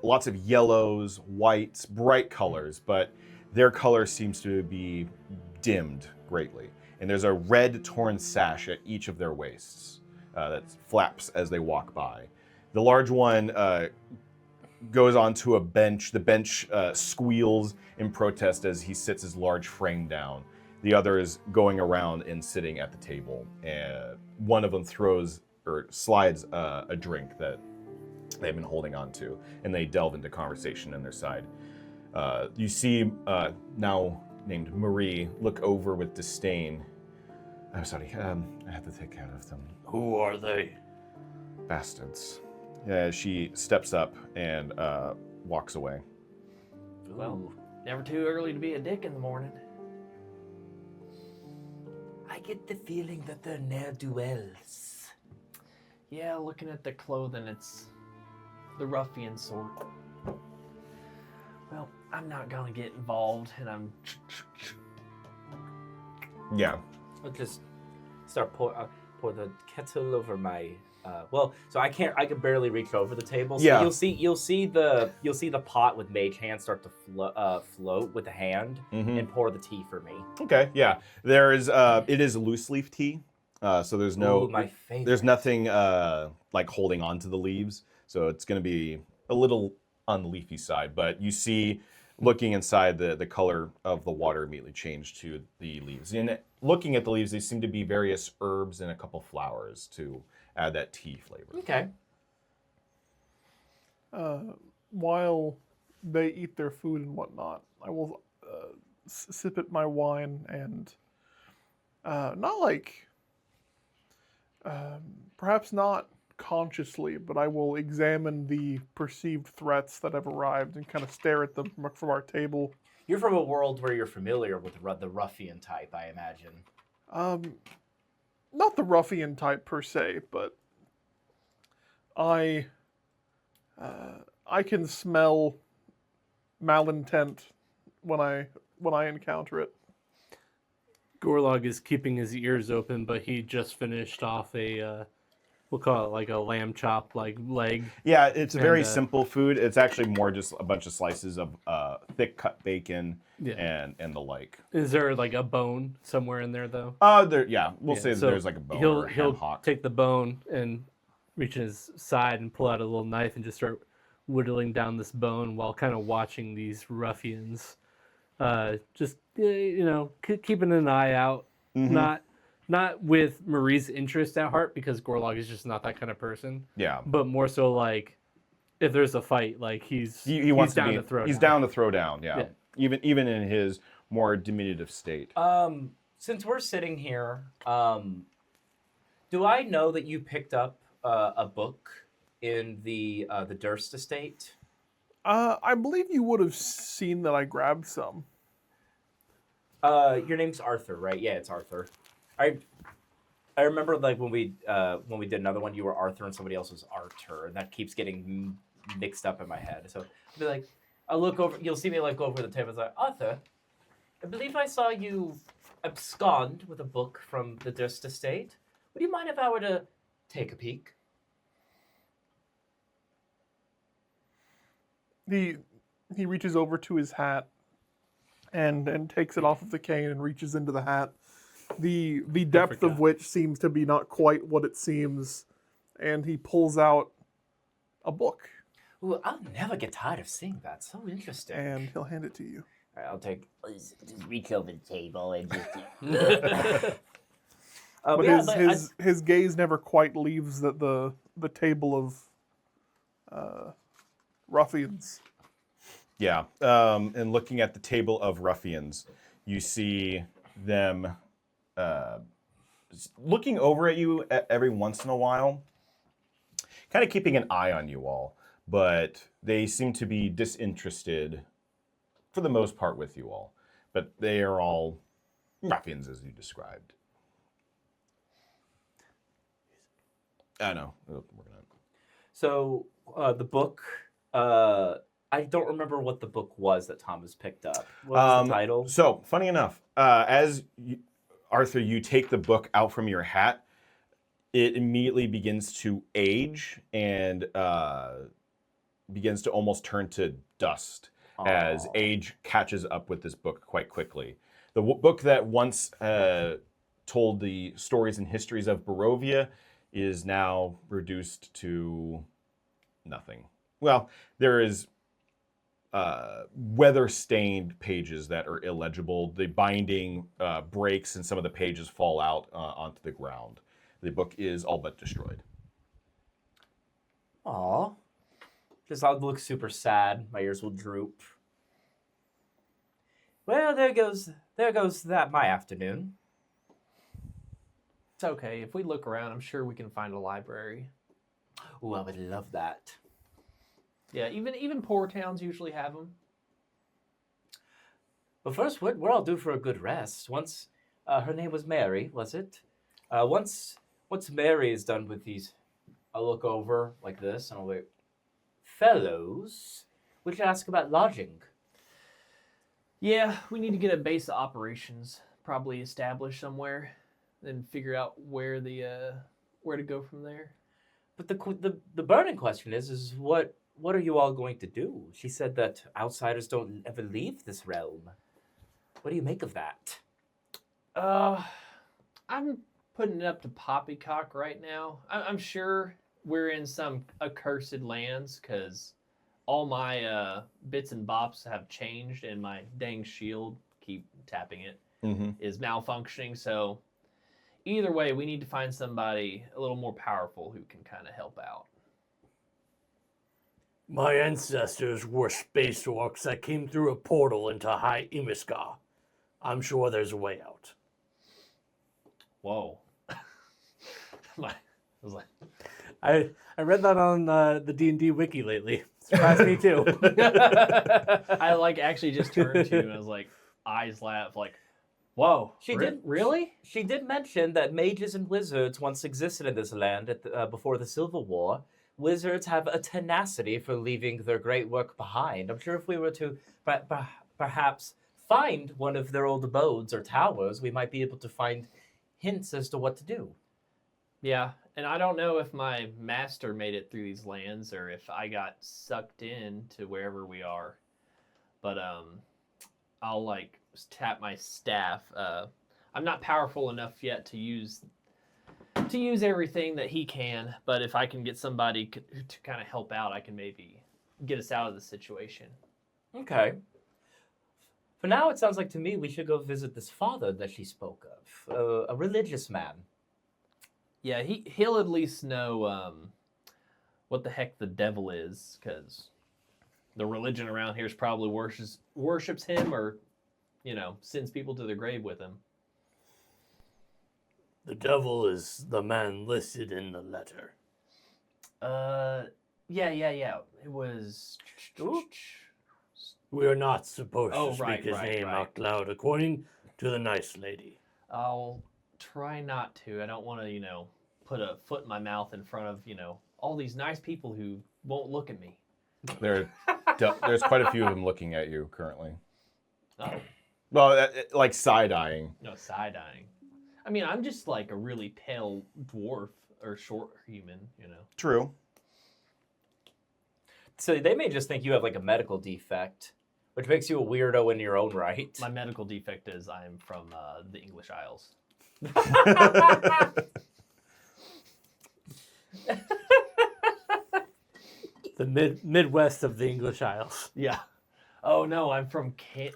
lots of yellows, whites, bright colors, but their color seems to be dimmed greatly. And there's a red torn sash at each of their waists that flaps as they walk by. The large one goes onto a bench. The bench squeals in protest as he sits his large frame down. The other is going around and sitting at the table. And one of them throws or slides a drink that they've been holding on to, and they delve into conversation on their side. You see, now named Marie, look over with disdain. I'm sorry, I have to take care of them. Who are they? Bastards. She steps up and walks away. Well, never too early to be a dick in the morning. I get the feeling that they're ne'er-do-wells. Yeah, looking at the clothing, it's the ruffian sort. Well, I'm not gonna get involved, and I'm. Yeah. I'll just start pour the kettle over my. So I can barely reach over the table. So Yeah. You'll see the pot with mage hand start to float with the hand and pour the tea for me. Okay. Yeah. There is. It is loose leaf tea. So there's no. Ooh, my favorite. There's nothing like holding on to the leaves. So it's going to be a little on the leafy side. But you see, looking inside, the color of the water immediately changed to the leaves. And looking at the leaves, they seem to be various herbs and a couple flowers to add that tea flavor. Okay. While they eat their food and whatnot, I will sip at my wine and not like, perhaps not consciously, but I will examine the perceived threats that have arrived and kind of stare at them from our table. You're from a world where you're familiar with the ruffian type, I imagine. Not the ruffian type per se, but I can smell malintent when I encounter it. Gorlog is keeping his ears open, but he just finished off a, we'll call it like a lamb chop like leg. Yeah, it's a very And, simple food. It's actually more just a bunch of slices of thick cut bacon Yeah. and the like. Is there like a bone somewhere in there though? We'll say that so there's like a bone He'll or a ham hock. take the bone and reach in his side and pull out a little knife and just start whittling down this bone while kind of watching these ruffians. Just keeping an eye out, not with Marie's interest at heart, because Gorlog is just not that kind of person. Yeah. But more so like if there's a fight, like he wants down to to throw. He's down. down to throw down. Yeah. Even in his more diminutive state. Since we're sitting here, do I know that you picked up a book in the Durst estate? I believe you would have seen that I grabbed some. Your name's Arthur, right? Yeah, it's Arthur. I remember like when we did another one, you were Arthur and somebody else was Arthur, and that keeps getting mixed up in my head. So I'll be like, I'll look over. You'll see me like go over the table. It's like, Arthur, I believe I saw you abscond with a book from the Durst estate. Would you mind if I were to take a peek? He reaches over to his hat and takes it off of the cane and reaches into the hat. The depth of which seems to be not quite what it seems, and he pulls out a book. Ooh, I'll never get tired of seeing that. So interesting. And he'll hand it to you. All right, I'll take. Just reach over the table and just. But his gaze never quite leaves the table of ruffians. Yeah, and looking at the table of ruffians, you see them looking over at you every once in a while, kind of keeping an eye on you all, but they seem to be disinterested for the most part with you all. But they are all ruffians, as you described. I know. We're gonna... So the book. I don't remember what the book was that Thomas picked up. What was the title? So, funny enough, Arthur, you take the book out from your hat, it immediately begins to age and begins to almost turn to dust as age catches up with this book quite quickly. The book that once told the stories and histories of Barovia is now reduced to nothing. Well, there is weather-stained pages that are illegible. The binding breaks and some of the pages fall out onto the ground. The book is all but destroyed. Aw. Just I'll look super sad. My ears will droop. Well, there goes that my afternoon. It's okay. If we look around, I'm sure we can find a library. Ooh, I would love that. Yeah, even poor towns usually have them. But first, what I'll do for a good rest. Once, her name was Mary, was it? Once Mary is done with these, I'll look over like this and I'll be, fellows, we should ask about lodging. Yeah, we need to get a base of operations, probably established somewhere, then figure out where to go from there. But the burning question is what are you all going to do? She said that outsiders don't ever leave this realm. What do you make of that? I'm putting it up to poppycock right now. I'm sure we're in some accursed lands because all my bits and bops have changed and my dang shield, keep tapping it, is malfunctioning. So either way, we need to find somebody a little more powerful who can kind of help out. My ancestors were space orcs that came through a portal into High Imiskar. I'm sure there's a way out. Whoa. I read that on the D&D wiki lately. Surprised me too. I actually just turned to you and I was like, eyes laugh, like, whoa. She did really? She did mention that mages and wizards once existed in this land before the Civil War. Wizards have a tenacity for leaving their great work behind. I'm sure if we were to perhaps find one of their old abodes or towers, we might be able to find hints as to what to do. Yeah, and I don't know if my master made it through these lands or if I got sucked in to wherever we are. But I'll tap my staff. I'm not powerful enough yet to use everything that he can, but if I can get somebody to kind of help out, I can maybe get us out of the situation. Okay. For now, it sounds like to me we should go visit this father that she spoke of, a religious man. Yeah, he'll at least know what the heck the devil is, because the religion around here is probably worships him or, sends people to their grave with him. The devil is the man listed in the letter. Yeah. It was... We are not supposed to speak right, his name out loud, according to the nice lady. I'll try not to. I don't want to, put a foot in my mouth in front of, all these nice people who won't look at me. There's quite a few of them looking at you currently. Oh, Well, like side-eyeing. no, side-eyeing. I mean, I'm just like a really pale dwarf or short human, you know. True. So they may just think you have like a medical defect, which makes you a weirdo in your own right. My medical defect is I'm from the English Isles. The Midwest of the English Isles. Yeah. Oh no, I'm from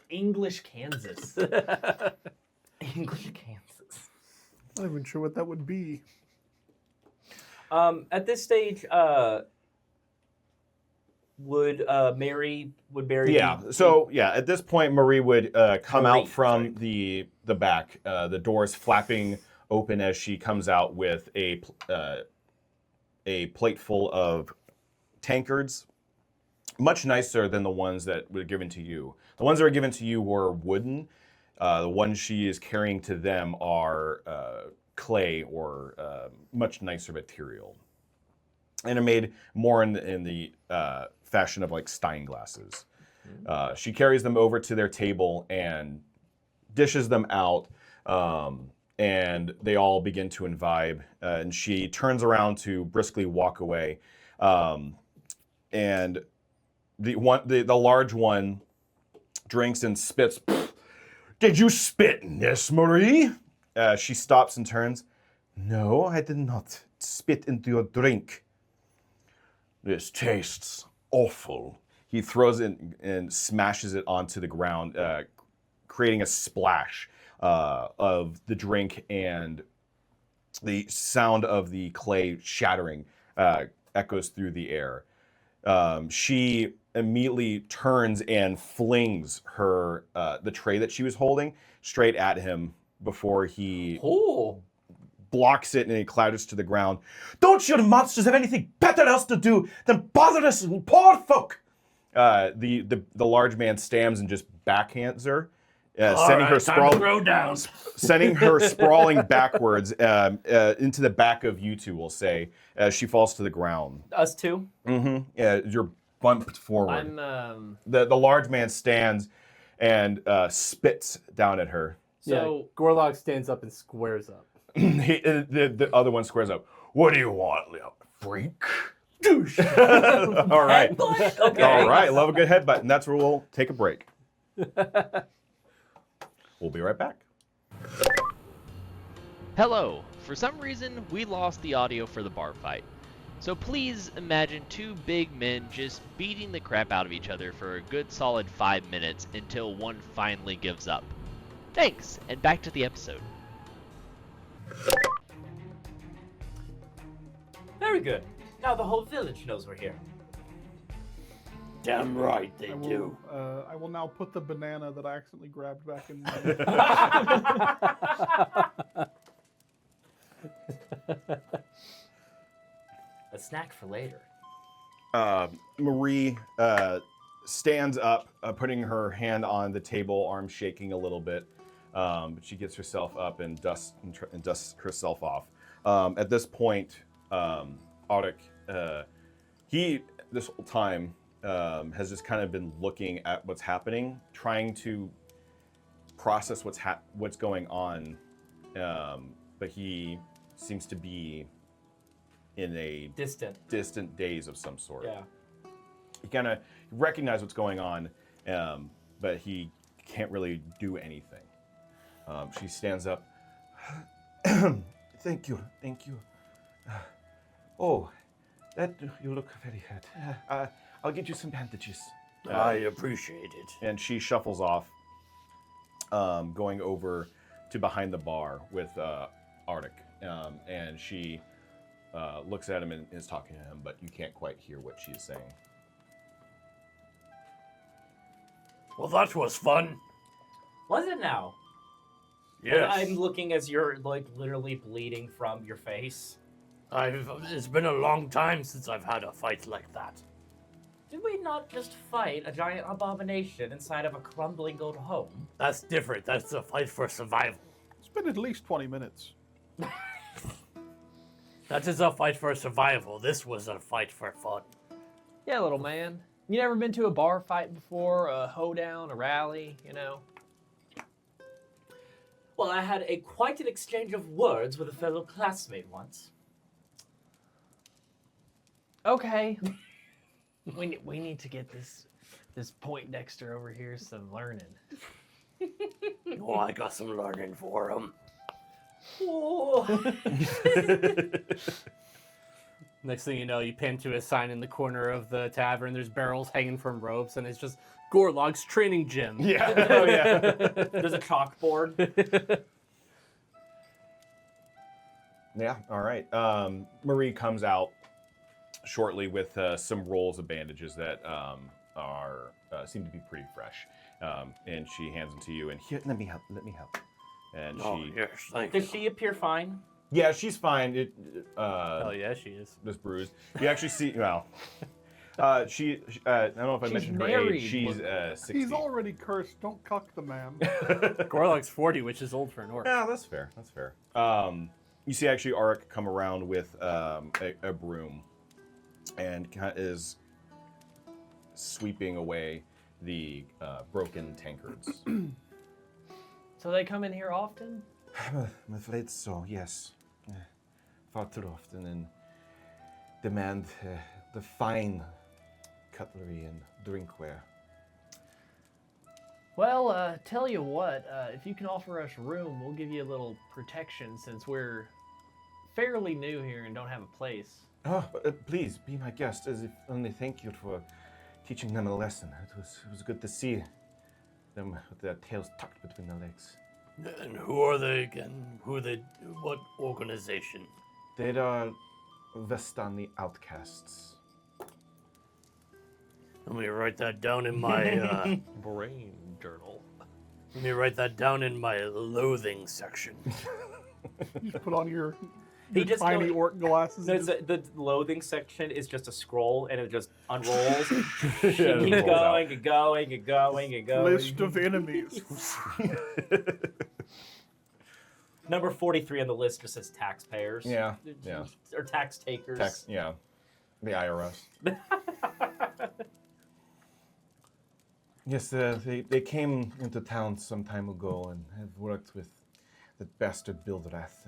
English Kansas. English Kansas. I'm not even sure what that would be. At this stage, would Mary Yeah. be- So yeah, at this point, Marie would come Marie, out from the back, the doors flapping open as she comes out with a plate full of tankards, much nicer than the ones that were given to you. The ones that were given to you were wooden. The ones she is carrying to them are clay or much nicer material, and are made more in the fashion of like Stein glasses. She carries them over to their table and dishes them out, and they all begin to imbibe. And she turns around to briskly walk away, and the large one drinks and spits. Did you spit in this, Marie? She stops and turns. No, I did not spit into your drink. This tastes awful. He throws it and smashes it onto the ground, creating a splash of the drink, and the sound of the clay shattering echoes through the air. She immediately turns and flings her the tray that she was holding straight at him before he blocks it, and he clatters to the ground. Don't you monsters have anything better else to do than bother us poor folk? The large man stands and just backhands her, sending her sending her sprawling backwards into the back of you two, we'll say, as she falls to the ground. Us two? Mm-hmm. You're bumped forward. The large man stands and spits down at her. So Gorlog stands up and squares up. The other one squares up. What do you want, little freak? Douche. All right. Okay. All right. Love a good headbutt, and that's where we'll take a break. We'll be right back. Hello. For some reason, we lost the audio for the bar fight. So please imagine two big men just beating the crap out of each other for a good solid 5 minutes until one finally gives up. Thanks, and back to the episode. Very good. Now the whole village knows we're here. Damn right they do. I will now put the banana that I accidentally grabbed back in my... A snack for later. Marie stands up, putting her hand on the table, arms shaking a little bit. But she gets herself up and dusts herself off. At this point, Artificer, he this whole time has just kind of been looking at what's happening, trying to process what's going on, but he seems to be in a distant daze of some sort. Yeah. He kind of recognizes what's going on, but he can't really do anything. She stands up. Thank you. Oh, that you look very hurt. I'll get you some bandages. I appreciate it. And she shuffles off, going over to behind the bar with Arctic. And she looks at him and is talking to him, but you can't quite hear what she's saying. Well, that was fun. Was it now? Yes. I'm looking as you're like literally bleeding from your face. It's been a long time since I've had a fight like that. Did we not just fight a giant abomination inside of a crumbling old home? That's different. That's a fight for survival. It's been at least 20 minutes. That is a fight for survival. This was a fight for fun. Yeah, little man. You never been to a bar fight before, a hoedown, a rally, you know? Well, I had quite an exchange of words with a fellow classmate once. Okay. we need to get this Point Dexter over here some learning. Oh, I got some learning for him. Next thing you know, you pan to a sign in the corner of the tavern. There's barrels hanging from ropes, and it's just Gorlog's training gym. Yeah. Oh, yeah. There's a chalkboard. Yeah. All right. Marie comes out shortly with some rolls of bandages that are seem to be pretty fresh, and she hands them to you. And here, let me help. And she. Yes, thank Does she appear fine? Yeah, she's fine. Oh yeah, she is. Just bruised. You actually see. Well, she. I don't know if I She's mentioned her married. age. She's 60. He's already cursed. Don't cuck the man. Gorlog's 40, which is old for an orc. Yeah, that's fair. That's fair. You see actually Arik come around with a broom and is sweeping away the broken tankards. So they come in here often? I'm afraid so, yes. Far too often and demand the fine cutlery and drinkware. Well, tell you what, if you can offer us room, we'll give you a little protection since we're fairly new here and don't have a place. Oh, please, be my guest, as if only thank you for teaching them a lesson. It was good to see them with their tails tucked between their legs. And who are they again? What organization? They are Vestani outcasts. Let me write that down in my, Brain journal. let me write that down in my loathing section. You put on your He just tiny go- orc glasses. and The loathing section is just a scroll, and it just unrolls. It Keeps rolls going and going and going and going. list of enemies. Number 43 on the list just says taxpayers. Yeah. Or tax takers. Yeah. The IRS. Yes, they came into town some time ago and have worked with the bastard Bildrath.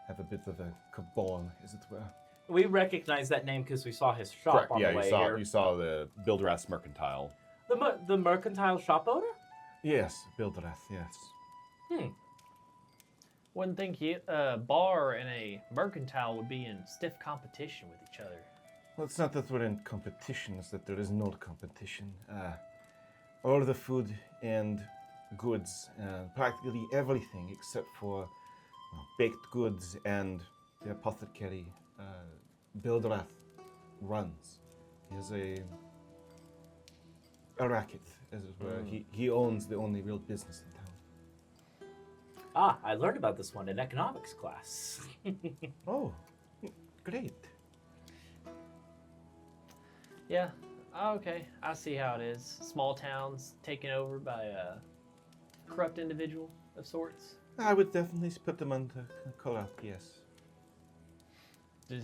Have a bit of a cabal, as it were. We recognize that name because we saw his shop on Yeah, the way you saw here. you saw the Bildrath's mercantile. The mercantile shop owner? Yes, Bildrath. Yes. Wouldn't think a bar and a mercantile would be in stiff competition with each other. Well, it's not that we're in competition; it's that there is no competition. All the food and goods, practically everything except for baked goods and the apothecary Bildrath runs. He is a racket, as it were. He owns the only real business in town. Ah, I learned about this one in economics class. Oh, great. Yeah. Okay. I see how it is. Small towns taken over by a corrupt individual of sorts. I would definitely put them under corrupt, yes.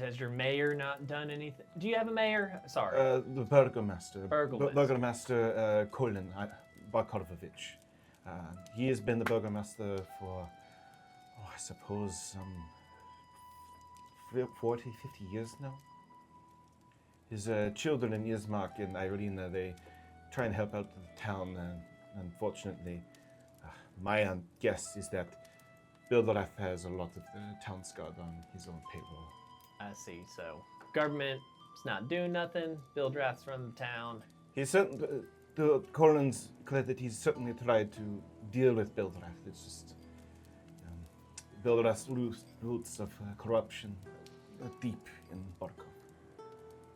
Has your mayor not done anything? Do you have a mayor? Sorry. The Burgomaster. Burgomaster. Burgomaster Colin Barkovovich. He has been the Burgomaster for, I suppose, 40, 50 years now. His children in Ismark and Irina, they try and help out the town, and unfortunately, my guess is that Bildrath has a lot of the town's guard on his own payroll. I see. So government is not doing nothing. Bildrath's run the town. He's certainly, to Colin's credit, he's certainly tried to deal with Bildrath. It's just Bildrath's roots of corruption are deep in Barkov.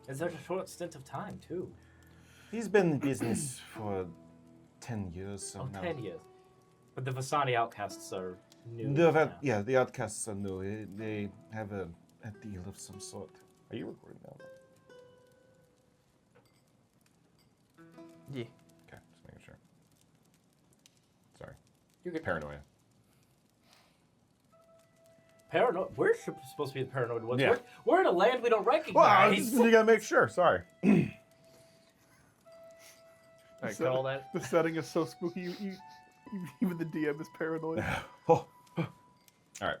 Is there a short stint of time, too? He's been in business for 10 years. So now. 10 years. But the Vasani outcasts are new. The outcasts are new. They have a deal of some sort. Are you recording now? Yeah. Okay, just making sure. Sorry. You're good. Paranoia. Paranoid? We're supposed to be the paranoid ones. Yeah. We're in a land we don't recognize. You gotta make sure. Sorry. Alright, cut all that. The setting is so spooky. Even the DM is paranoid. Oh. All right.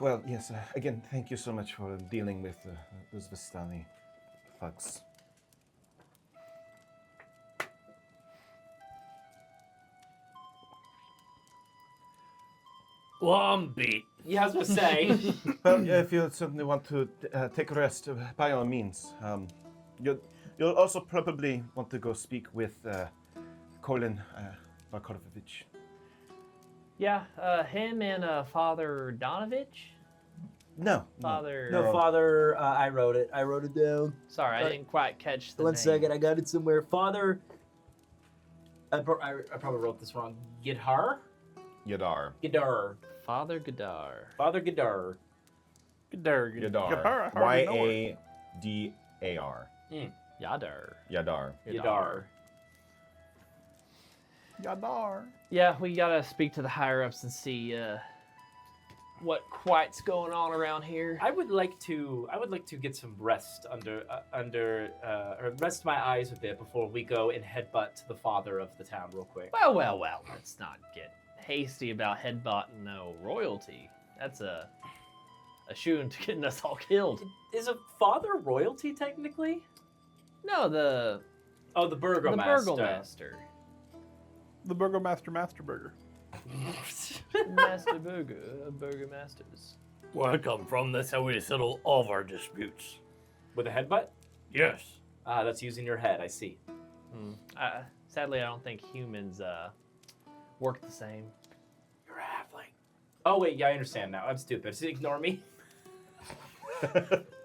Well, yes. Again, thank you so much for dealing with those Vistani thugs. Well, I'm beat. Yeah, I was gonna say. Well, yeah, if you certainly want to take a rest, by all means. You'll also probably want to go speak with Colin Markovich. Yeah, him and Father Donovich. No. Father. No, Father, I wrote it. I wrote it down. Sorry, I didn't quite catch the One name. second, I got it somewhere. Father. I probably wrote this wrong. Gidhar? Yadar. Gidar. Father Gadar. Father Gidar. Gadar. Yadar. I hardly know her. Yadar. Yadar. Yadar. Gidar. Yadar. Yeah, we gotta speak to the higher ups and see what quite's going on around here. I would like to get some rest or rest my eyes a bit before we go and headbutt to the father of the town real quick. Well. Let's not get hasty about headbutting no royalty. That's a shoe into getting us all killed. Is a father royalty technically? No, the burgomaster. The Burgomaster Masterburger. Master Burgermasters. Where I come from, that's how we settle all of our disputes. With a headbutt? Yes. That's using your head. I see. Sadly, I don't think humans work the same. You're a halfling. Oh wait, yeah, I understand now. I'm stupid. So ignore me.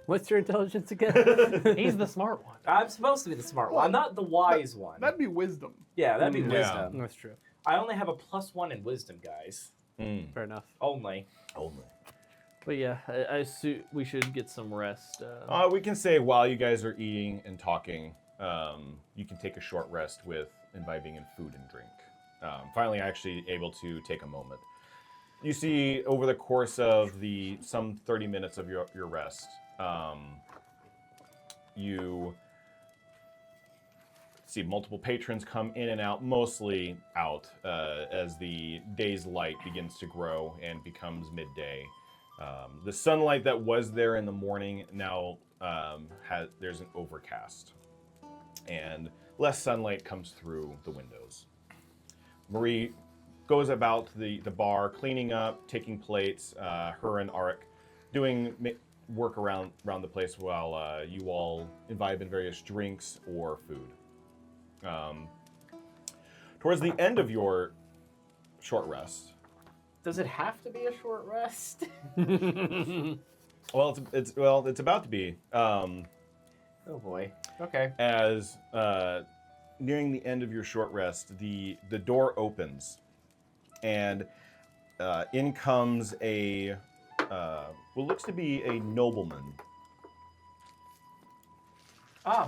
What's your intelligence again? He's the smart one. I'm supposed to be the smart one. I'm not the wise one. That'd be wisdom. Yeah, that'd be Yeah. wisdom. That's true. I only have a +1 in wisdom, guys. Fair enough. Only. But yeah, I assume we should get some rest. We can say while you guys are eating and talking, you can take a short rest with imbibing in food and drink. Finally, actually able to take a moment. You see, over the course of some 30 minutes of your rest, you see multiple patrons come in and out, mostly out, as the day's light begins to grow and becomes midday. The sunlight that was there in the morning now there's an overcast, and less sunlight comes through the windows. Marie goes about the bar, cleaning up, taking plates. Her and Arik doing work around the place while you all imbibe in various drinks or food. Towards the end of your short rest. Does it have to be a short rest? Well, it's about to be. Oh boy. Okay. As nearing the end of your short rest, the door opens, and in comes a what looks to be a nobleman.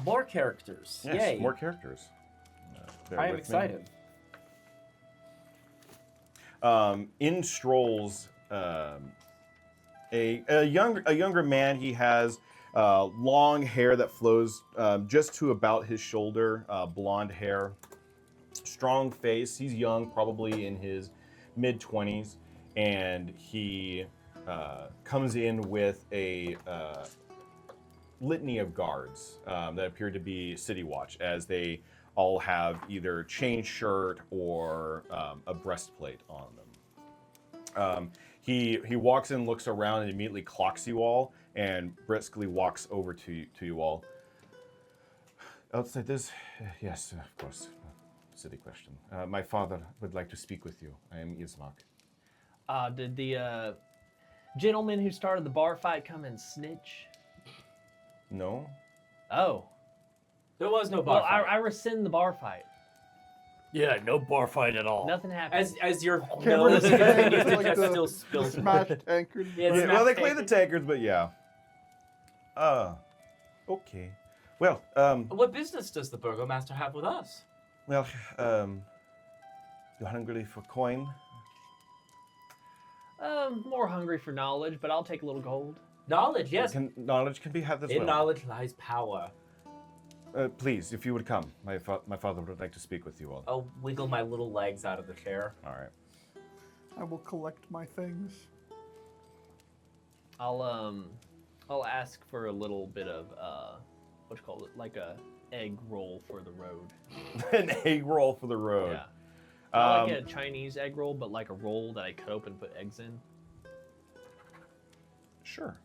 More characters. Yes, Yay. more characters. Bear I am with me. excited. In strolls a younger man. He has long hair that flows just to about his shoulder, blonde hair, strong face. He's young, probably in his mid-20s, and he comes in with a litany of guards that appear to be City Watch, as they all have either chain shirt or a breastplate on them. He walks in, looks around, and immediately clocks you all, and briskly walks over to you all. Outside this, yes, of course. Silly question. My father would like to speak with you. I am Ismark. Did the gentleman who started the bar fight come and snitch? No? Oh. There was no bar Well, fight. I rescind the bar fight. Yeah, no bar fight at all. Nothing happened. As your Can't nose really continues to like just the still spill. smashed tankard. Yeah, it's Yeah, well, they smashed clean the tankards, but yeah. Okay. Well, What business does the burgomaster have with us? you're hungry for coin? More hungry for knowledge, but I'll take a little gold. Knowledge, yes. Knowledge can be had as In well. knowledge lies power. please, if you would come. My father would like to speak with you all. I'll wiggle my little legs out of the chair. All right. I will collect my things. I'll ask for a little bit of what you call it, like a egg roll for the road. An egg roll for the road. Yeah. Not like a Chinese egg roll, but like a roll that I cut open and put eggs in. Sure.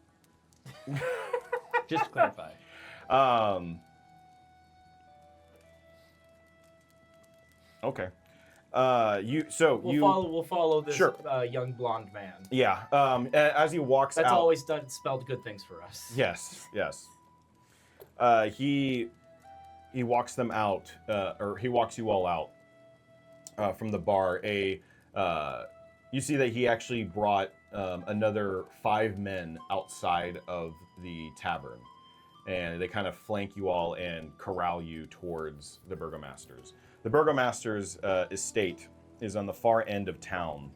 Just to clarify. Okay. We'll follow this Sure. Young blonde man. Yeah. As he walks That's out. always spelled good things for us. Yes. He walks them out, or he walks you all out from the bar. You see that he actually brought another 5 men outside of the tavern, and they kind of flank you all and corral you towards the burgomaster's. The burgomaster's estate is on the far end of town.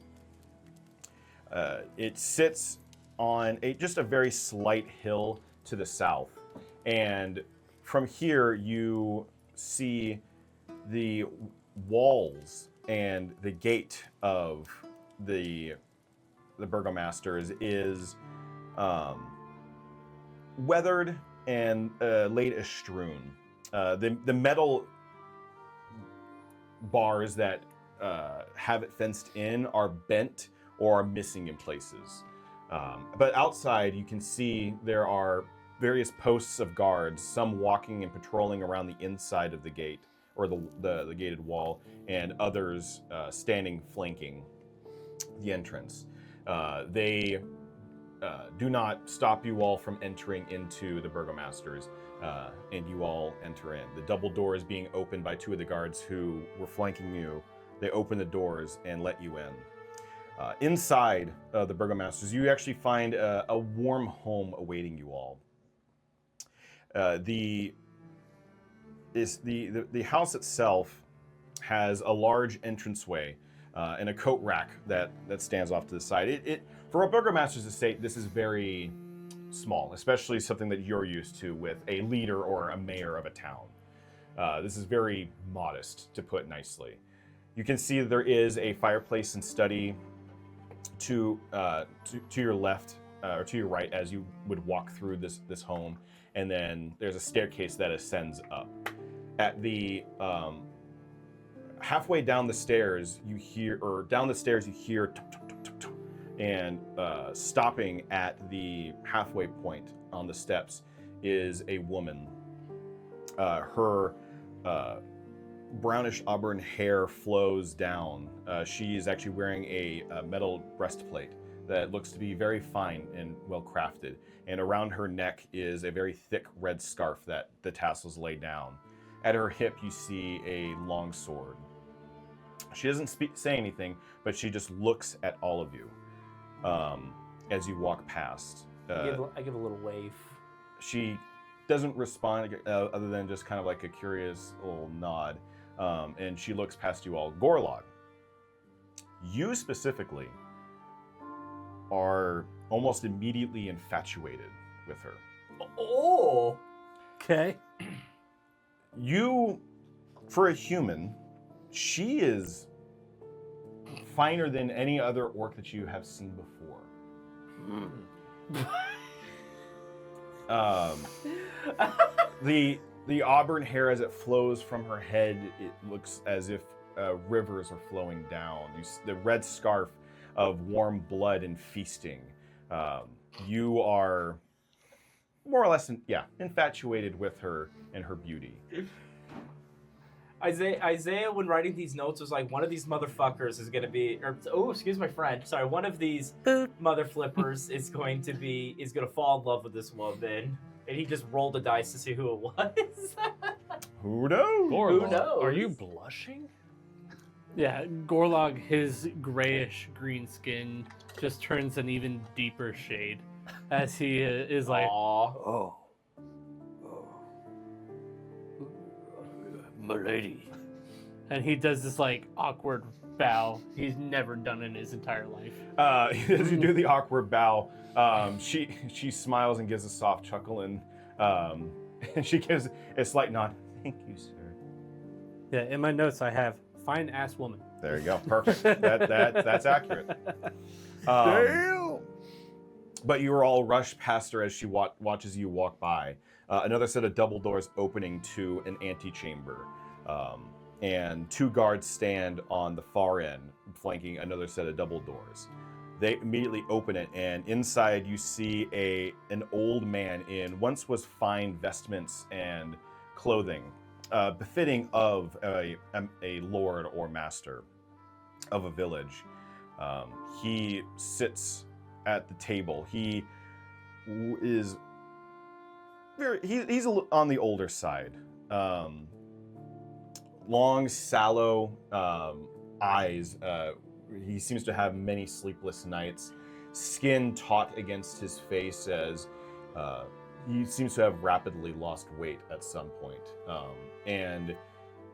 It sits on just a very slight hill to the south, and from here you see the walls and the gate of the burgomaster's is weathered and laid astrewn. The metal bars that have it fenced in are bent or are missing in places. But outside you can see there are various posts of guards, some walking and patrolling around the inside of the gate or the gated wall, and others standing flanking the entrance. They do not stop you all from entering into the burgomaster's, and you all enter in. The double doors being opened by 2 of the guards who were flanking you. They open the doors and let you in. Inside the burgomaster's, you actually find a warm home awaiting you all. The house itself has a large entranceway and a coat rack that stands off to the side. For a burgomaster's estate, this is very small, especially something that you're used to with a leader or a mayor of a town. This is very modest, to put nicely. You can see that there is a fireplace and study to your left or to your right as you would walk through this home, and then there's a staircase that ascends up. At the halfway down the stairs, you hear tuk, tuk, tuk, tuk, tuk, and stopping at the halfway point on the steps is a woman. Her brownish auburn hair flows down. She is actually wearing a metal breastplate that looks to be very fine and well crafted. And around her neck is a very thick red scarf that the tassels lay down. At her hip, you see a long sword. She doesn't say anything, but she just looks at all of you as you walk past. I give a little wave. She doesn't respond other than just kind of like a curious little nod. And she looks past you all. Gorlog, you specifically are almost immediately infatuated with her. Oh! Okay. You, for a human, she is finer than any other orc that you have seen before. The auburn hair, as it flows from her head, it looks as if rivers are flowing down. The red scarf of warm blood and feasting. You are more or less, infatuated with her and her beauty. Isaiah, when writing these notes, was like, one of these motherfuckers is going to be, excuse my French. Sorry, one of these mother flippers is going to fall in love with this woman. And he just rolled a dice to see who it was. Who knows? Gorlog, Who knows? are you blushing? Yeah, Gorlog, his grayish green skin just turns an even deeper shade as he is like, Aww. Milady. and he does this like awkward bow he's never done in his entire life. As you do the awkward bow, she smiles and gives a soft chuckle, and she gives a slight nod. Thank you, sir. Yeah, in my notes I have fine ass woman. There you go. Perfect. That's accurate. Damn! But you are all rushed past her as she watches you walk by. Another set of double doors opening to an antechamber. And 2 guards stand on the far end, flanking another set of double doors. They immediately open it, and inside you see an old man in once was fine vestments and clothing, befitting of a lord or master of a village. He sits at the table. He is he's on the older side. Long, sallow eyes. He seems to have many sleepless nights. Skin taut against his face as he seems to have rapidly lost weight at some point. And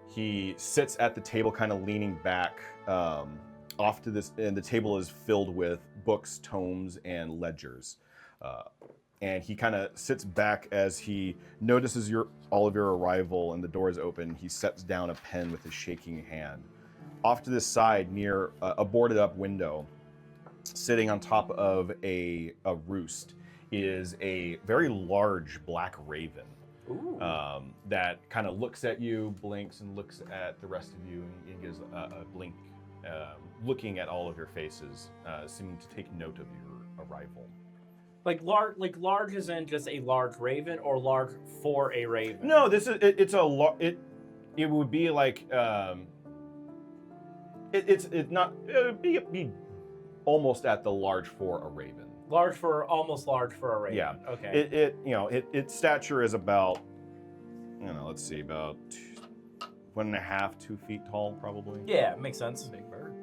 he sits at the table kind of leaning back off to this, and the table is filled with books, tomes, and ledgers. And he kind of sits back as he notices all of your arrival and the door is open. He sets down a pen with a shaking hand. Off to the side, near a boarded up window, sitting on top of a roost, is a very large black raven that kind of looks at you, blinks, and looks at the rest of you, and gives a blink, looking at all of your faces, seeming to take note of your arrival. Like large as in just a large raven, or large for a raven? No, this is it would be like it's not it would be almost at the large for a raven. Almost large for a raven. Yeah. Okay. Its stature is about let's see, about 1.5, 2 feet tall, probably. Yeah, makes sense. Big bird.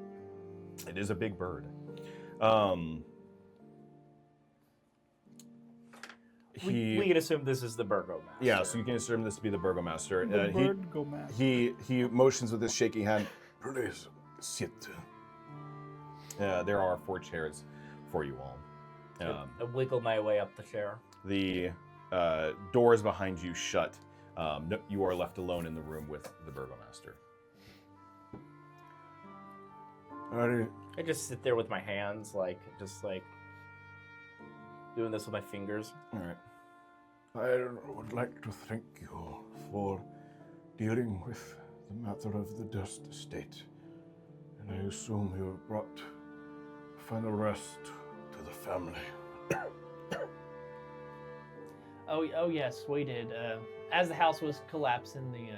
It is a big bird. We can assume this is the Burgomaster. Yeah, so you can assume this to be the Burgomaster. The bird go mad. He motions with his shaky hand. Please sit. There are 4 chairs for you all. I wiggle my way up the chair. The doors behind you shut. You are left alone in the room with the Burgomaster. I just sit there with my hands, just doing this with my fingers. All right. I would like to thank you for dealing with the matter of the Dust Estate. And I assume you have brought final rest to the family. Oh yes, we did. As the house was collapsing, the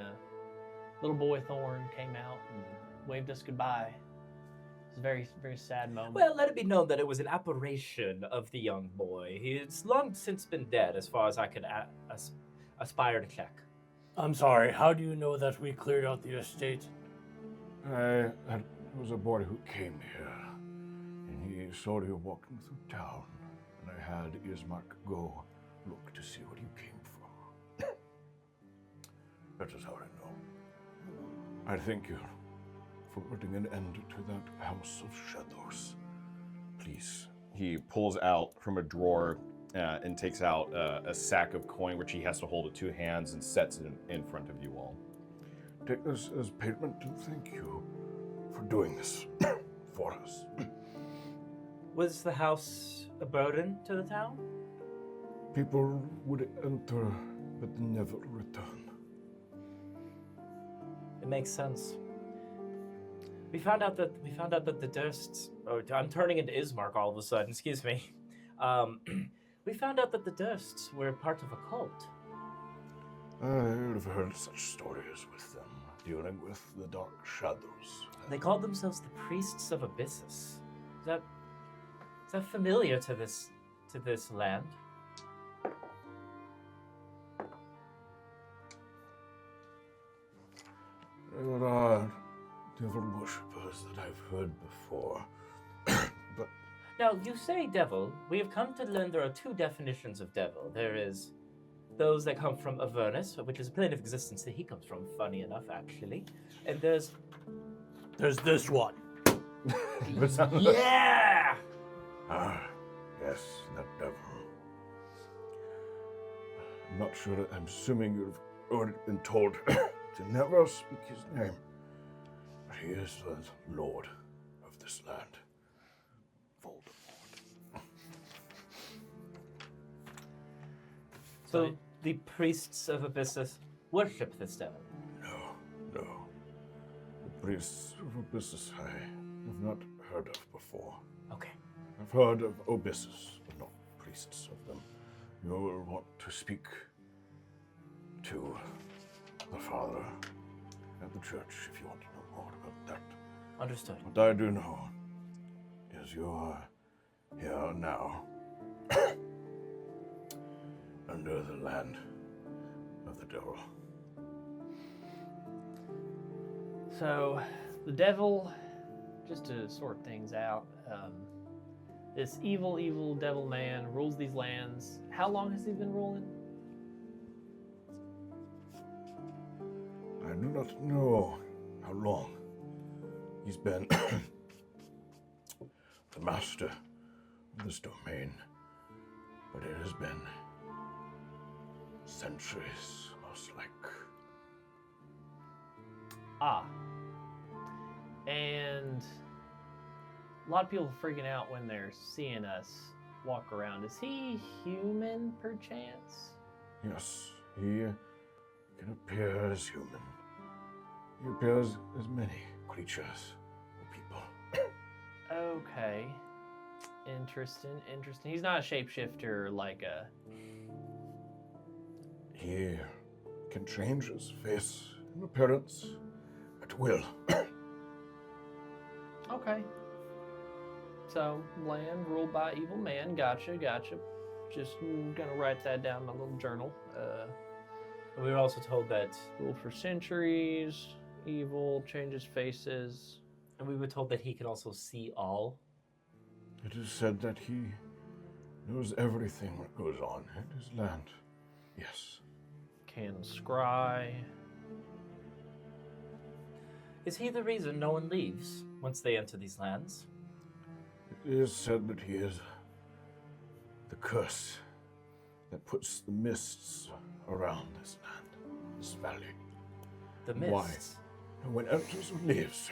little boy Thorn came out and waved us goodbye. It was a very, very sad moment. Well, let it be known that it was an apparition of the young boy. He's long since been dead, as far as I could aspire to check. I'm sorry, how do you know that we cleared out the estate? There was a boy who came here, and he saw you walking through town, and I had Ismark go look to see what you came from. That is how I know. I thank you for putting an end to that House of Shadows. Please. He pulls out from a drawer and takes out a sack of coin, which he has to hold with 2 hands and sets it in front of you all. Take this as payment and thank you for doing this for us. Was the house a burden to the town? People would enter, but never return. It makes sense. We found out that the Dursts. Oh, I'm turning into Ismark all of a sudden. Excuse me. We found out that the Dursts were part of a cult. I have heard such stories with them, dealing with the dark shadows. They called themselves the Priests of Abyssus. Is that familiar to this land? There are devil worshippers that I've heard before. But Now, you say devil. We have come to learn there are 2 definitions of devil. There is those that come from Avernus, which is a plane of existence that he comes from, funny enough, actually. And there's this one. yeah! yes, that devil. I'm not sure. I'm assuming you've been told to never speak his name. But he is the lord of this land. Voldemort. So the priests of Abyssus worship this devil? No. The priests of Abyssus I have not heard of before. Okay. I've heard of Abyssus, but not priests of them. You will want to speak to the father at the church if you want to know more about that. Understood. What I do know is you are here now under the land of the devil. So, the devil, just to sort things out, this evil devil man rules these lands. How long has he been ruling? I do not know how long he's been the master of this domain, but it has been centuries, most like. And a lot of people are freaking out when they're seeing us walk around. Is he human, perchance? Yes, he can appear as human. He appears as many creatures or people. Okay. Interesting. He's not a shapeshifter like a... He can change his face and appearance at will. Okay. So, land ruled by evil man. Gotcha. Just gonna write that down in my little journal. We were also told that... Ruled for centuries, evil, changes faces. And we were told that he can also see all. It is said that he knows everything that goes on in his land. Yes. Can scry. Is he the reason no one leaves once they enter these lands? It is said that he is the curse that puts the mists around this land, this valley. The mists? Why? No one enters or leaves.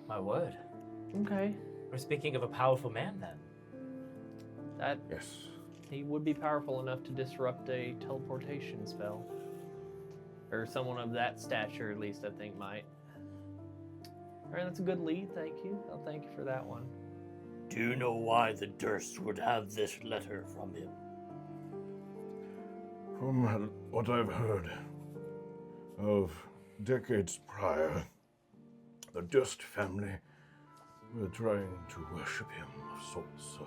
My word. Okay. We're speaking of a powerful man then. That Yes. he would be powerful enough to disrupt a teleportation spell. Or someone of that stature, at least, I think, might. All right, that's a good lead. Thank you. I'll thank you for that one. Do you know why the Durst would have this letter from him? From what I've heard of decades prior, the Durst family were trying to worship him of sorts,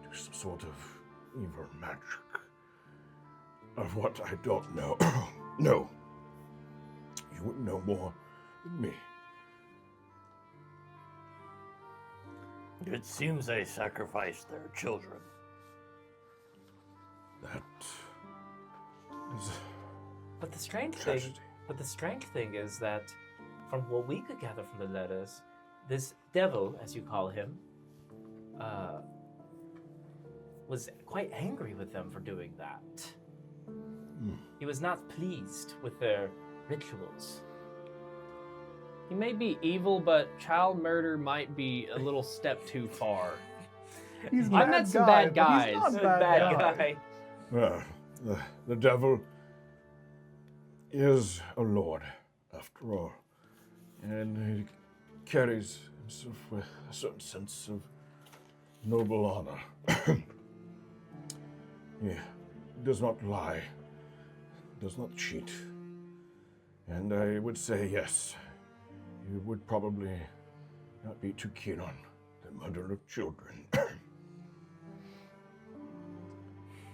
do some sort of evil magic. Of what I don't know. No. You would know more than me. It seems they sacrificed their children. That is But the strange tragedy. thing is that from what we could gather from the letters, this devil, as you call him, was quite angry with them for doing that. He was not pleased with their rituals. He may be evil, but child murder might be a little step too far. He's I've bad met some guy, bad but guys. He's not bad guy. Well, the devil is a lord, after all, and he carries himself with a certain sense of noble honor. He does not lie, does not cheat, and I would say yes, he would probably not be too keen on the murder of children.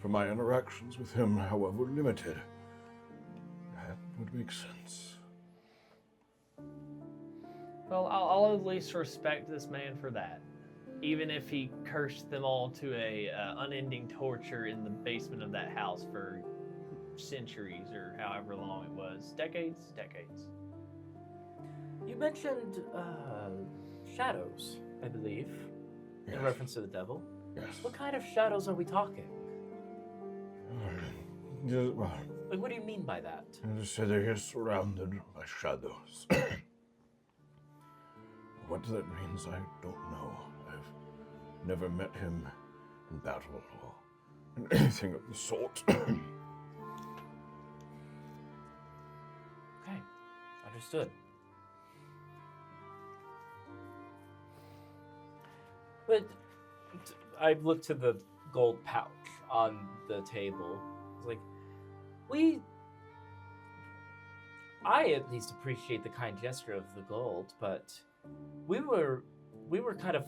From my interactions with him, however limited, that would make sense. Well, I'll at least respect this man for that. Even if he cursed them all to a unending torture in the basement of that house for centuries or however long it was. Decades? You mentioned shadows, I believe, in Yes. reference to the devil. Yes. What kind of shadows are we talking? Well, Like, what do you mean by that? the city is surrounded by shadows. What that means, I don't know. I've never met him in battle or anything of the sort. Okay, understood. But I looked to the gold pouch on the table. I was like, I at least appreciate the kind gesture of the gold, but we were kind of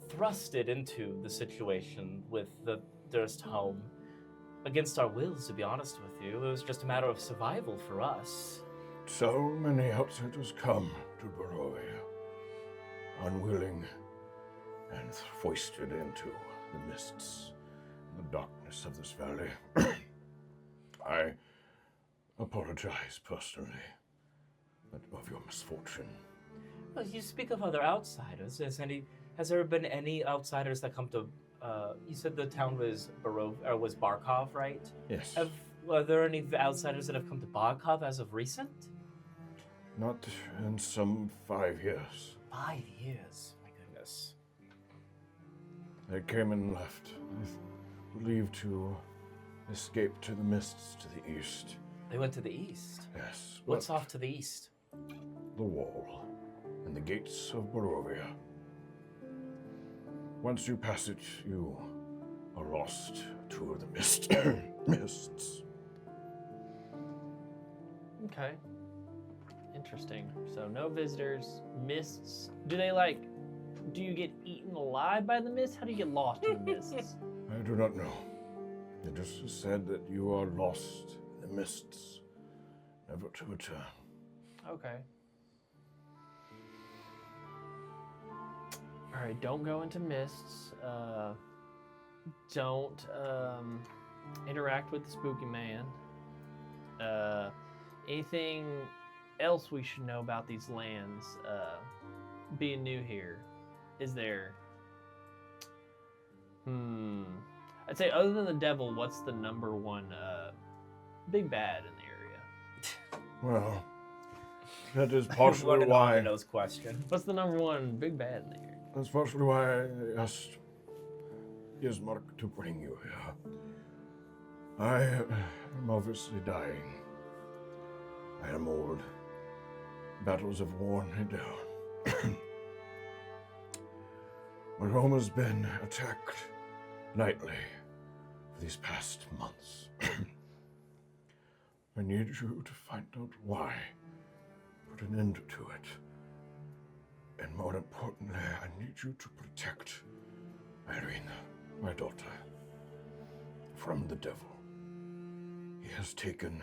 thrusted into the situation with the Durst home against our wills, to be honest with you. It was just a matter of survival for us. So many outsiders come to Barovia, unwilling and foisted into the mists and the darkness of this valley. I apologize personally of your misfortune. Well, you speak of other outsiders. Has there been any outsiders that come to? You said the town was was Barkov, right? Yes. Are there any outsiders that have come to Barkov as of recent? Not in some 5 years. 5 years, my goodness. They came and left, I believe, to escape to the mists to the east. They went to the east? Yes. What's but off to the east? The wall and the gates of Barovia. Once you pass it, you are lost to the mists. Okay. Interesting. So no visitors, mists. Do you get eaten alive by the mists? How do you get lost in the mists? I do not know. It just said that you are lost in the mists, never to return. Okay. All right, don't go into mists. Don't interact with the spooky man. Anything else we should know about these lands? Being new here, is there? I'd say other than the devil, what's the number one big bad in the area? Well, that is partially why. Those question. What's the number one big bad in the area? That's partially why I asked Ismark to bring you here. I am obviously dying. I am old. Battles have worn me down. My home has been attacked nightly for these past months. I need you to find out why, put an end to it. And more importantly, I need you to protect Irene, my daughter, from the devil. He has taken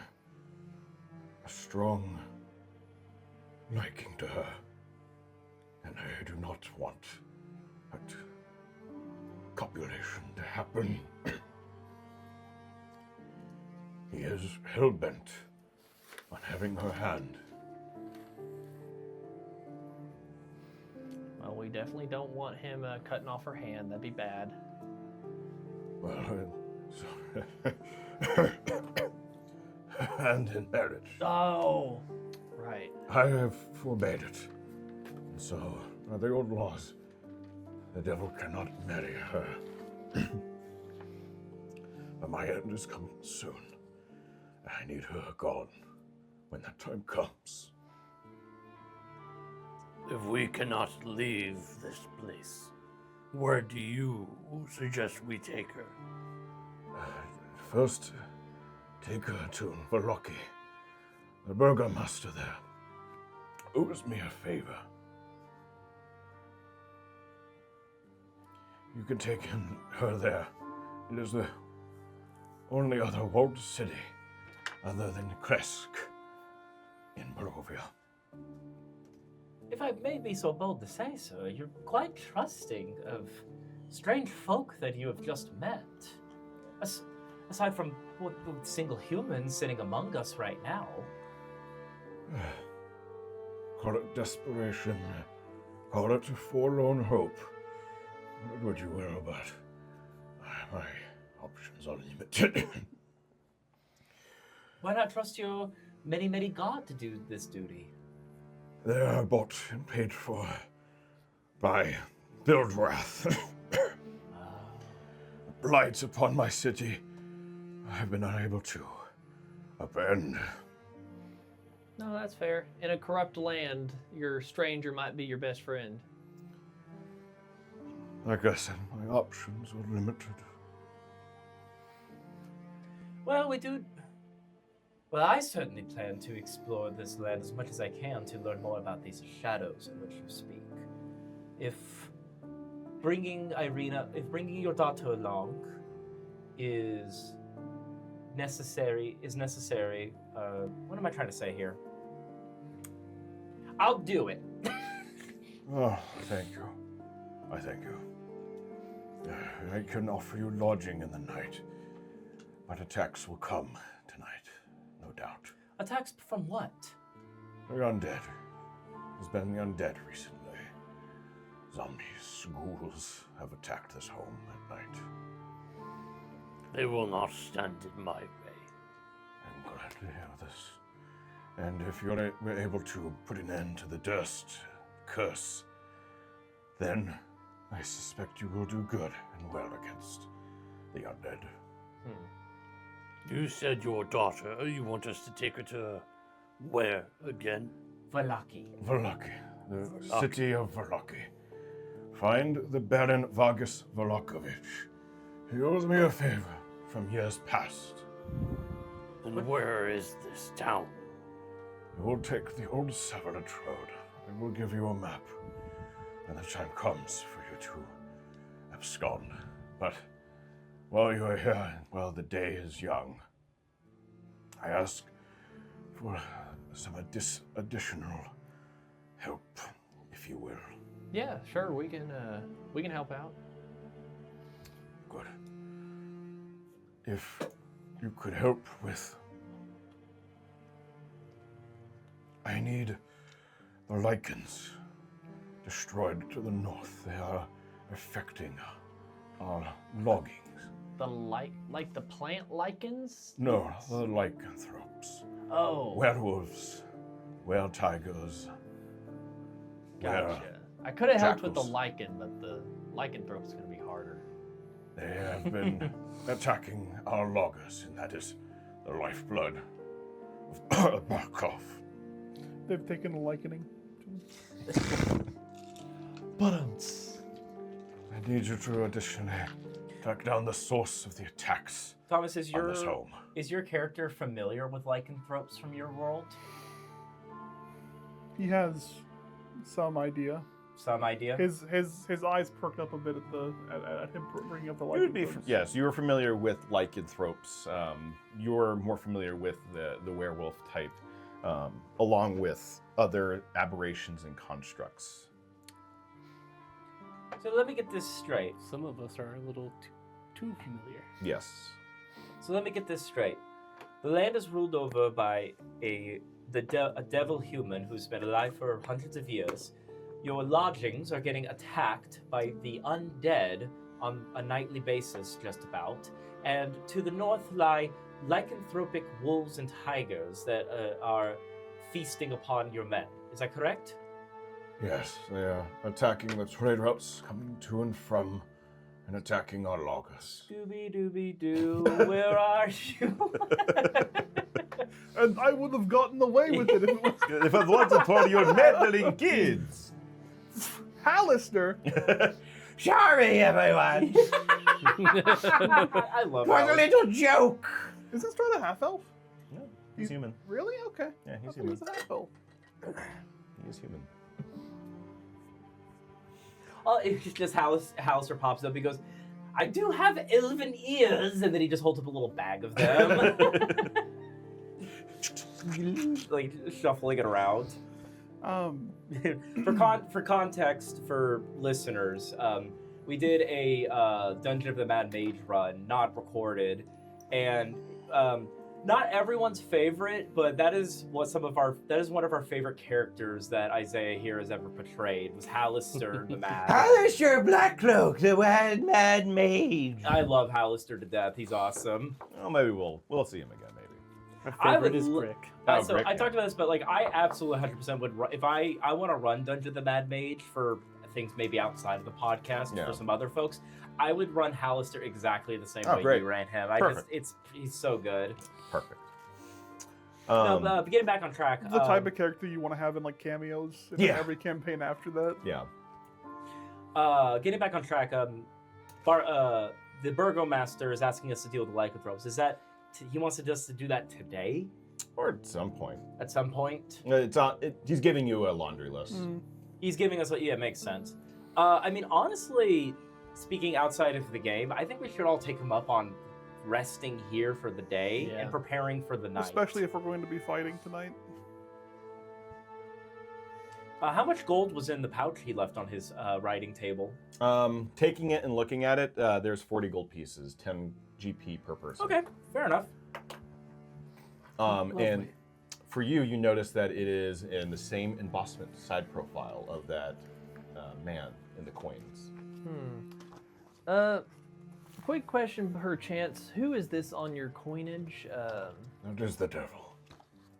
a strong liking to her, and I do not want that copulation to happen. He is hell-bent on having her hand. Well, we definitely don't want him cutting off her hand. That'd be bad. Well, hand in marriage. Oh, right. I have forbade it. And so, by the old laws, the devil cannot marry her. But my end is coming soon. I need her gone when that time comes. If we cannot leave this place, where do you suggest we take her? First, take her to Veloki, the burgomaster there. Owes me a favor. You can take her there. It is the only other walled city other than Kresk in Barovia. If I may be so bold to say so, you're quite trusting of strange folk that you have just met. Aside from what single humans sitting among us right now. Call it desperation, call it forlorn hope. What would you will, but Options are limited. Why not trust your many god to do this duty? They are bought and paid for by Buildwrath. Blights upon my city I have been unable to upend. No, that's fair. In a corrupt land, your stranger might be your best friend. Like I said, my options are limited. Well, Well, I certainly plan to explore this land as much as I can to learn more about these shadows in which you speak. If bringing your daughter along is necessary, what am I trying to say here? I'll do it. Oh, thank you. I thank you. I can offer you lodging in the night, but attacks will come tonight, no doubt. Attacks from what? The undead. There's been the undead recently. Zombies, ghouls have attacked this home at night. They will not stand in my way. I'm glad to hear this. And if you're able to put an end to the Durst curse, then I suspect you will do good and well against the undead. You said your daughter, you want us to take her to where again? Valaki. Valaki, the city of Valaki. Find the Baron Vargas Valakovich. He owes me a favor from years past. And where is this town? You will take the old Severed Road. I will give you a map when the time comes for you to abscond. But while you are here, while the day is young, I ask for some additional help, if you will. Yeah, sure. We can help out. Good. If you could help with... I need the lichens destroyed to the north. They are affecting our loggings. Like the plant lichens? No, the lycanthropes. Oh. Werewolves, were-tigers. Gotcha. I could have helped with the jackals. lichen, but the lycanthrope's going to be harder. They have been attacking our loggers, and that is the lifeblood of Barkov. They've taken a likening. I need you to additionally track down the source of the attacks Thomas, on this home. is your character familiar with lycanthropes from your world? He has some idea. Some idea? His eyes perked up a bit at him bringing up the You would be, lycanthropes. yes, you were familiar with lycanthropes. You're more familiar with the werewolf type, along with other aberrations and constructs. So let me get this straight. Some of us are a little too familiar. Yes. So let me get this straight. The land is ruled over by a devil human who's been alive for hundreds of years. Your lodgings are getting attacked by the undead on a nightly basis, just about. And to the north lie lycanthropic wolves and tigers that are feasting upon your men. Is that correct? Yes, they are attacking the trade routes coming to and from and attacking our loggers. Dooby-dooby-doo, where are you? And I would have gotten away with it if it was If it wasn't for your meddling kids. Alistar. Sorry, everyone. I love It was a that. little joke. Is this Strahd a half elf? No, he's human. Really? Okay. Yeah, he's I thought he human. was a half elf. He is human. Oh, it's just Hauser pops up. He goes, I do have elven ears. And then he just holds up a little bag of them. Like, shuffling it around. For context, for listeners, we did a Dungeon of the Mad Mage run, not recorded, and not everyone's favorite, but that is one of our favorite characters that Isaiah here has ever portrayed. Was Halaster the Mad? Halaster Blackcloak, the mad mage. I love Halaster to death. He's awesome. Well, maybe we'll see him again. Maybe. My I favorite would is lo- Brick. Oh, so Brick, I yeah. talked about this, but like I absolutely 100% would if I want to run Dungeon the Mad Mage for things maybe outside of the podcast Yeah. for some other folks. I would run Halaster exactly the same Oh, way great. you ran him. Perfect. He's so good. Perfect. But getting back on track. The type of character you want to have in like cameos in Yeah. every campaign after that. Yeah. Getting back on track. The Burgomaster is asking us to deal with the lycanthropes. Is that he wants us to do that today? Or at some point. At some point? He's giving you a laundry list. He's giving us. Yeah, it makes sense. I mean, honestly, speaking outside of the game, I think we should all take him up on resting here for the day and preparing for the night. Especially if we're going to be fighting tonight. How much gold was in the pouch he left on his writing table? Taking it and looking at it, there's 40 gold pieces, 10 GP per person. Okay, fair enough. And for you, you notice that it is in the same embossment side profile of that man in the coins. Quick question, perchance. Who is this on your coinage? That is the devil.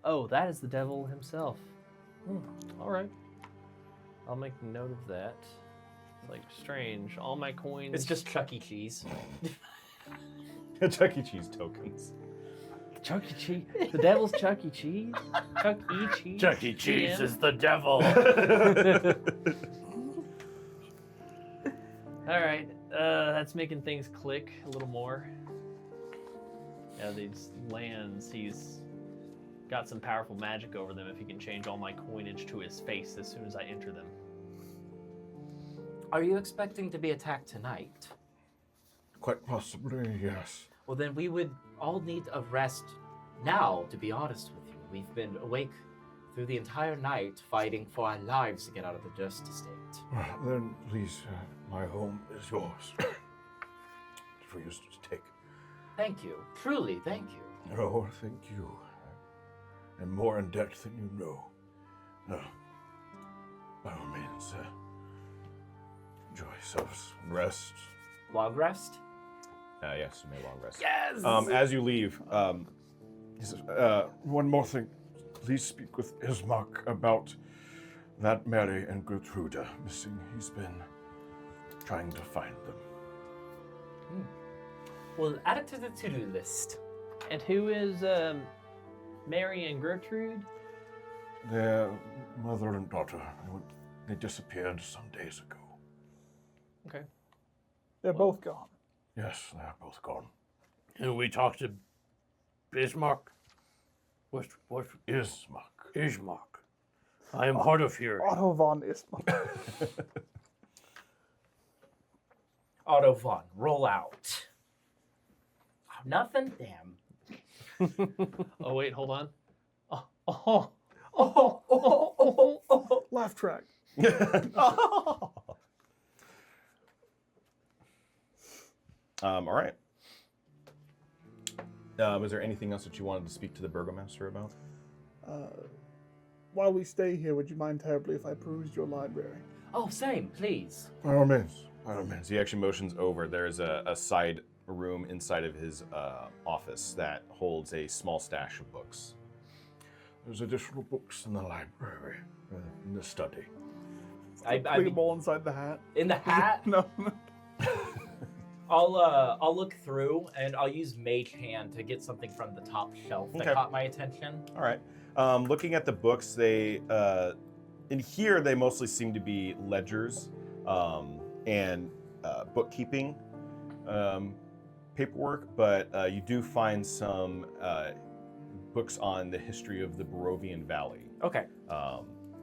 Oh, that is the devil himself. All right. I'll make note of that. Like, strange. All my coins... It's just Chuck E. Cheese. Chuck E. Cheese tokens. Chuck E. Cheese? The devil's Chuck E. Cheese? Chuck E. Cheese? Chuck E. Cheese is the devil. All right. That's making things click a little more. Yeah, these lands, he's got some powerful magic over them if he can change all my coinage to his face as soon as I enter them. Are you expecting to be attacked tonight? Quite possibly, yes. Well, then we would all need a rest now, to be honest with you. We've been awake through the entire night fighting for our lives to get out of the dust estate. Well, then, please, my home is yours. For you to take. Thank you. Truly, thank you. Oh, thank you. I'm more in debt than you know. By all means, enjoy yourselves and rest. Long rest? Yes, you may long rest. Yes! As you leave, He says, one more thing. Please speak with Ismark about that Mary and Gertrude missing. He's been trying to find them. We'll add it to the to-do list. And who is Mary and Gertrude? Their mother and daughter. They disappeared some days ago. Okay. They're both gone. Yes, they're both gone. And we talked to Bismarck. What? Ismark. Ismark. I am hard of hearing. Otto von Ismark. Otto von, roll out. Oh, nothing? Damn. Oh, wait, hold on. Laugh track. all right. Was there anything else that you wanted to speak to the Burgomaster about? While we stay here, would you mind terribly if I perused your library? Oh, same, please. By all means. By all means. As he actually motions over, there's a side room inside of his office that holds a small stash of books. There's additional books in the library, in the study. I Put them all inside the hat. in the hat. No. I'll look through and I'll use Mage Hand to get something from the top shelf that Okay. caught my attention. All right. Looking at the books, they in here they mostly seem to be ledgers and bookkeeping paperwork, but you do find some books on the history of the Barovian Valley Okay.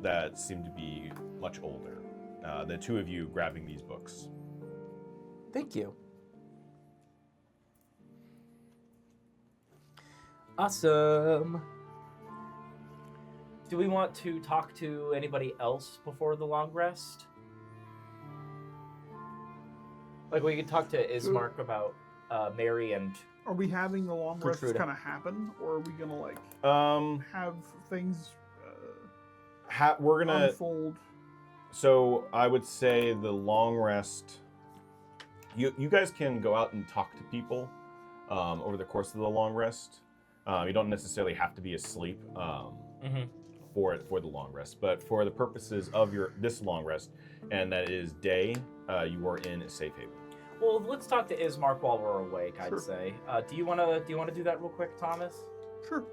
that seem to be much older. The two of you grabbing these books. Thank you. Awesome. Do we want to talk to anybody else before the long rest? Like we could talk to Ismark about Mary and Are we having the long rests Protruder. kind of happen, or are we gonna like have things We're gonna. unfold? So I would say the long rest. You guys can go out and talk to people over the course of the long rest. You don't necessarily have to be asleep for the long rest, but for the purposes of this long rest, and that is day, you are in a safe haven. Well, let's talk to Ismark while we're awake. Sure. I'd say. Do you wanna do that real quick, Thomas? Sure.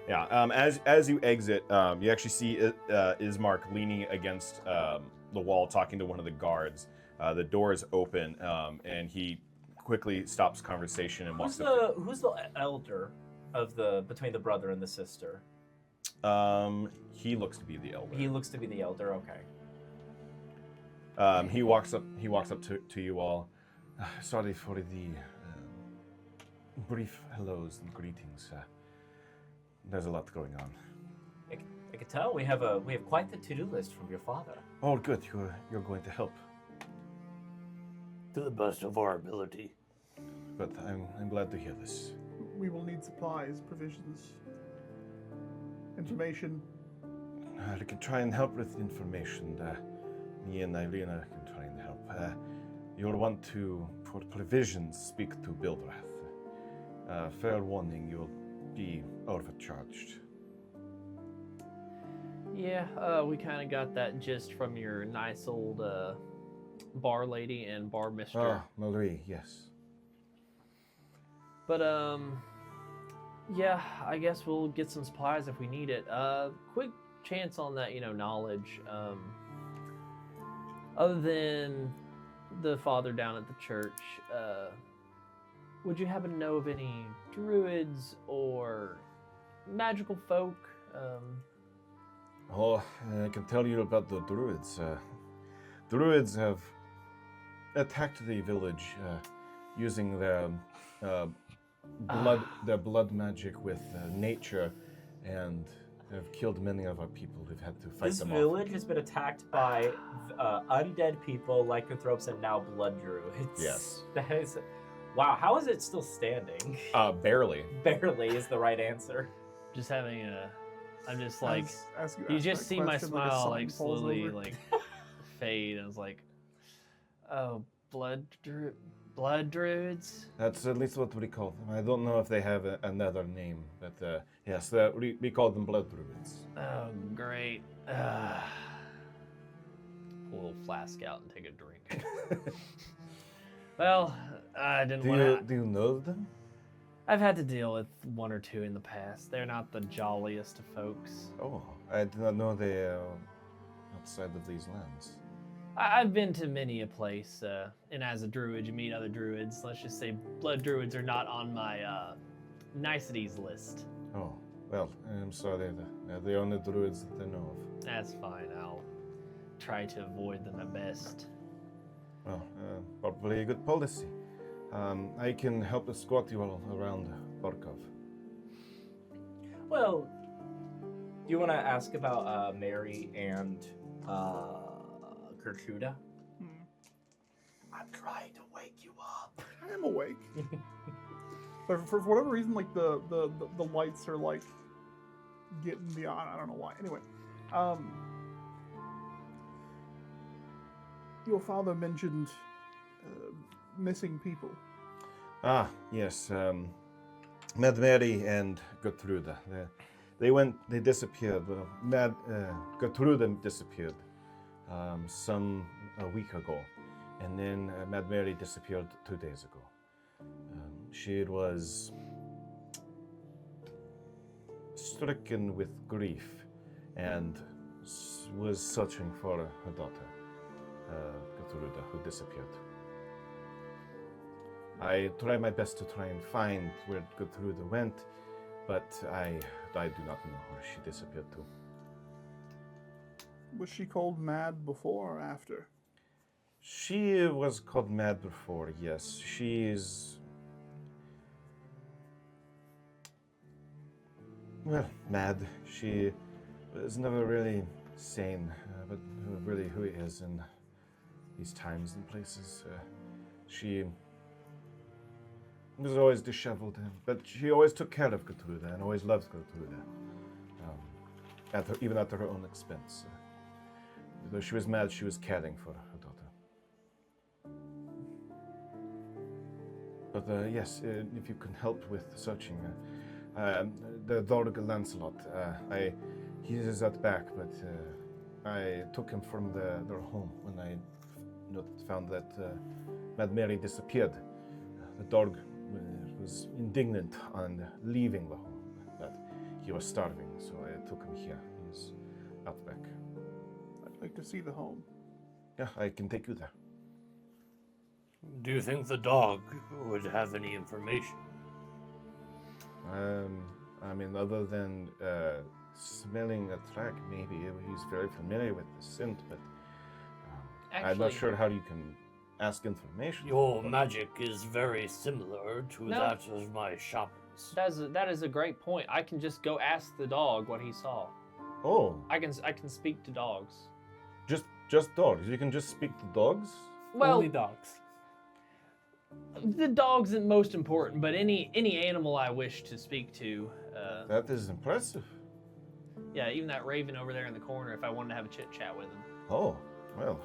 Yeah. As you exit, you actually see Ismark leaning against the wall, talking to one of the guards. The door is open, and he quickly stops conversation and walks up. Who's the elder of between the brother and the sister? He looks to be the elder. He looks to be the elder. Okay. He walks up to you all. Sorry for the brief hellos and greetings. There's a lot going on. I can tell we have quite the to-do list from your father. Oh, good. You're going to help. To the best of our ability. But I'm glad to hear this. We will need supplies, provisions, information. I can try and help with information. Me and Irina can try and help. You'll want to, for provisions, speak to Bildrath. Fair warning, you'll be overcharged. Yeah, we kind of got that gist from your nice old bar lady and bar mister. Ah, Marie, yes. But yeah, I guess we'll get some supplies if we need it. Quick chance on that, knowledge. Other than the father down at the church, would you happen to know of any druids or magical folk? Oh, I can tell you about the druids. Druids have attacked the village using their blood magic with nature, and have killed many of our people. We've had to fight This them village has been attacked by undead people, lycanthropes, and now blood druids. Yes. That is. Wow, how is it still standing? off. Barely. Barely is the right answer. Just having I'm just like, As you ask just that see my question, a smile sun like falls slowly over. like fade. I was like, oh, blood druids. That's at least what we call them. I don't know if they have another name, but yes, we call them blood druids. Oh, great. Pull a little flask out and take a drink. Well, I didn't want to. Do you know them? I've had to deal with one or two in the past. They're not the jolliest of folks. Oh, I did not know they are outside of these lands. I've been to many a place, and as a druid, you meet other druids. Let's just say blood druids are not on my niceties list. Oh, well, I'm sorry. They're the only druids that I know of. That's fine. I'll try to avoid them at best. Well, probably a good policy. I can help escort you all around Borkov. Well, do you want to ask about Mary and Gertruda? I'm trying to wake you up. I am awake. But for whatever reason, like the lights are like getting beyond. I don't know why. Anyway, your father mentioned missing people. Ah, yes. Mad Mary and Gertruda. They disappeared. Well, Gertruda disappeared a week ago, and then Mad Mary disappeared 2 days ago. She was stricken with grief and was searching for her daughter, Gertruda, who disappeared. I try my best to try and find where Gertruda went, but I do not know where she disappeared to. Was she called Mad before or after? She was called Mad before, yes. She is... well, mad. She was never really sane, but really who is in these times and places. She was always disheveled, but she always took care of Gertrude and always loved Gertrude, even at her own expense. Though she was mad, she was caring for her daughter. But yes, if you can help with searching, the dog Lancelot, he is at back, but I took him from their home when I found that Mad Mary disappeared. The dog was indignant on leaving the home, but he was starving, so I took him here. He's out back. I'd like to see the home. Yeah, I can take you there. Do you think the dog would have any information? I mean, other than smelling a track, maybe he's very familiar with the scent, but I'm not sure how you can ask information. Your magic is very similar to that of my shaman's. That is a great point. I can just go ask the dog what he saw. Oh, I can speak to dogs. just dogs. You can just speak to dogs. Well, Only dogs. the dog's the most important, but any animal I wish to speak to. That is impressive. Yeah, even that raven over there in the corner. If I wanted to have a chit chat with him. Oh, well,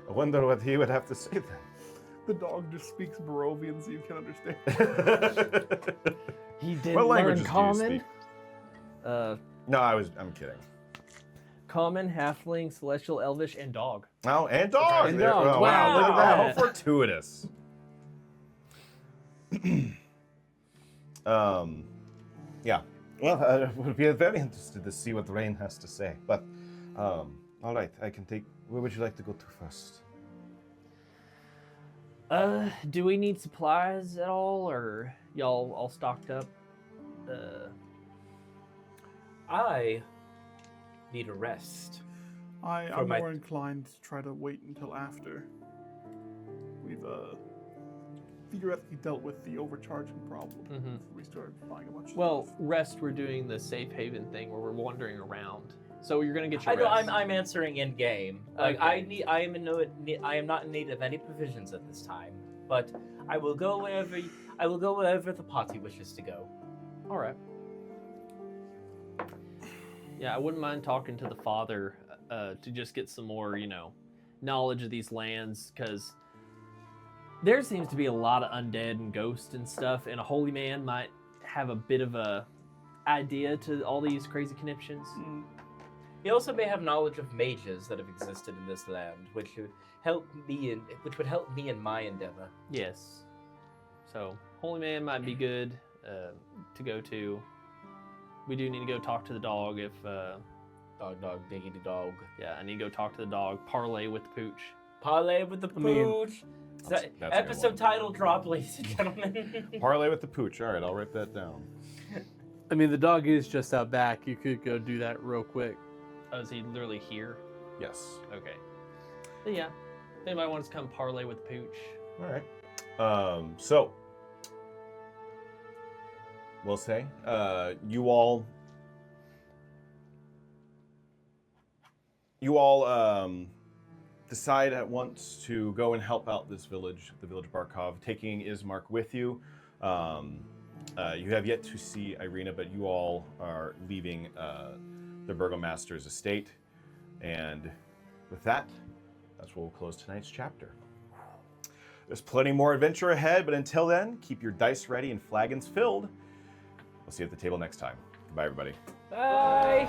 I wonder what he would have to say then. The dog just speaks Barovian so you can understand. He didn't What learn languages do you common. speak? No, I'm kidding. Common, halfling, celestial, elvish, and dog. Oh, and dogs. And There- dogs. oh, wow, look at that. Wow. How fortuitous. Yeah. Well, I would be very interested to see what Rain has to say. But, all right, I can take. Where would you like to go to first? Do we need supplies at all, or y'all all stocked up? I need a rest. I'm more inclined to try to wait until after we've theoretically dealt with the overcharging problem. Mhm. We start buying a bunch of Well, stuff. rest. We're doing the safe haven thing where we're wandering around. So you're gonna get your I know. rest. I'm answering in game. Like Okay. I am not in need of any provisions at this time. But I will go wherever the party wishes to go. All right. Yeah, I wouldn't mind talking to the father to just get some more, knowledge of these lands, because there seems to be a lot of undead and ghosts and stuff, and a holy man might have a bit of a idea to all these crazy conniptions. He also may have knowledge of mages that have existed in this land, which would help me in my endeavor. Yes. So, holy man might be good to go to. We do need to go talk to the dog if... Dog, diggity dog. Yeah, I need to go talk to the dog. Parlay with the pooch. Parlay with the pooch. That's a good Episode one. title drop, ladies and gentlemen. Parlay with the pooch. All right, I'll write that down. I mean, the dog is just out back. You could go do that real quick. Oh, is he literally here? Yes. Okay. But yeah. If anybody wants to come parlay with the pooch. All right. So, we'll say you all decide at once to go and help out this village, the village Barkov, taking Ismark with you. You have yet to see Irina, but you all are leaving the Burgomaster's estate. And with that, that's where we'll close tonight's chapter. There's plenty more adventure ahead, but until then, keep your dice ready and flagons filled. We'll see you at the table next time. Goodbye, everybody. Bye!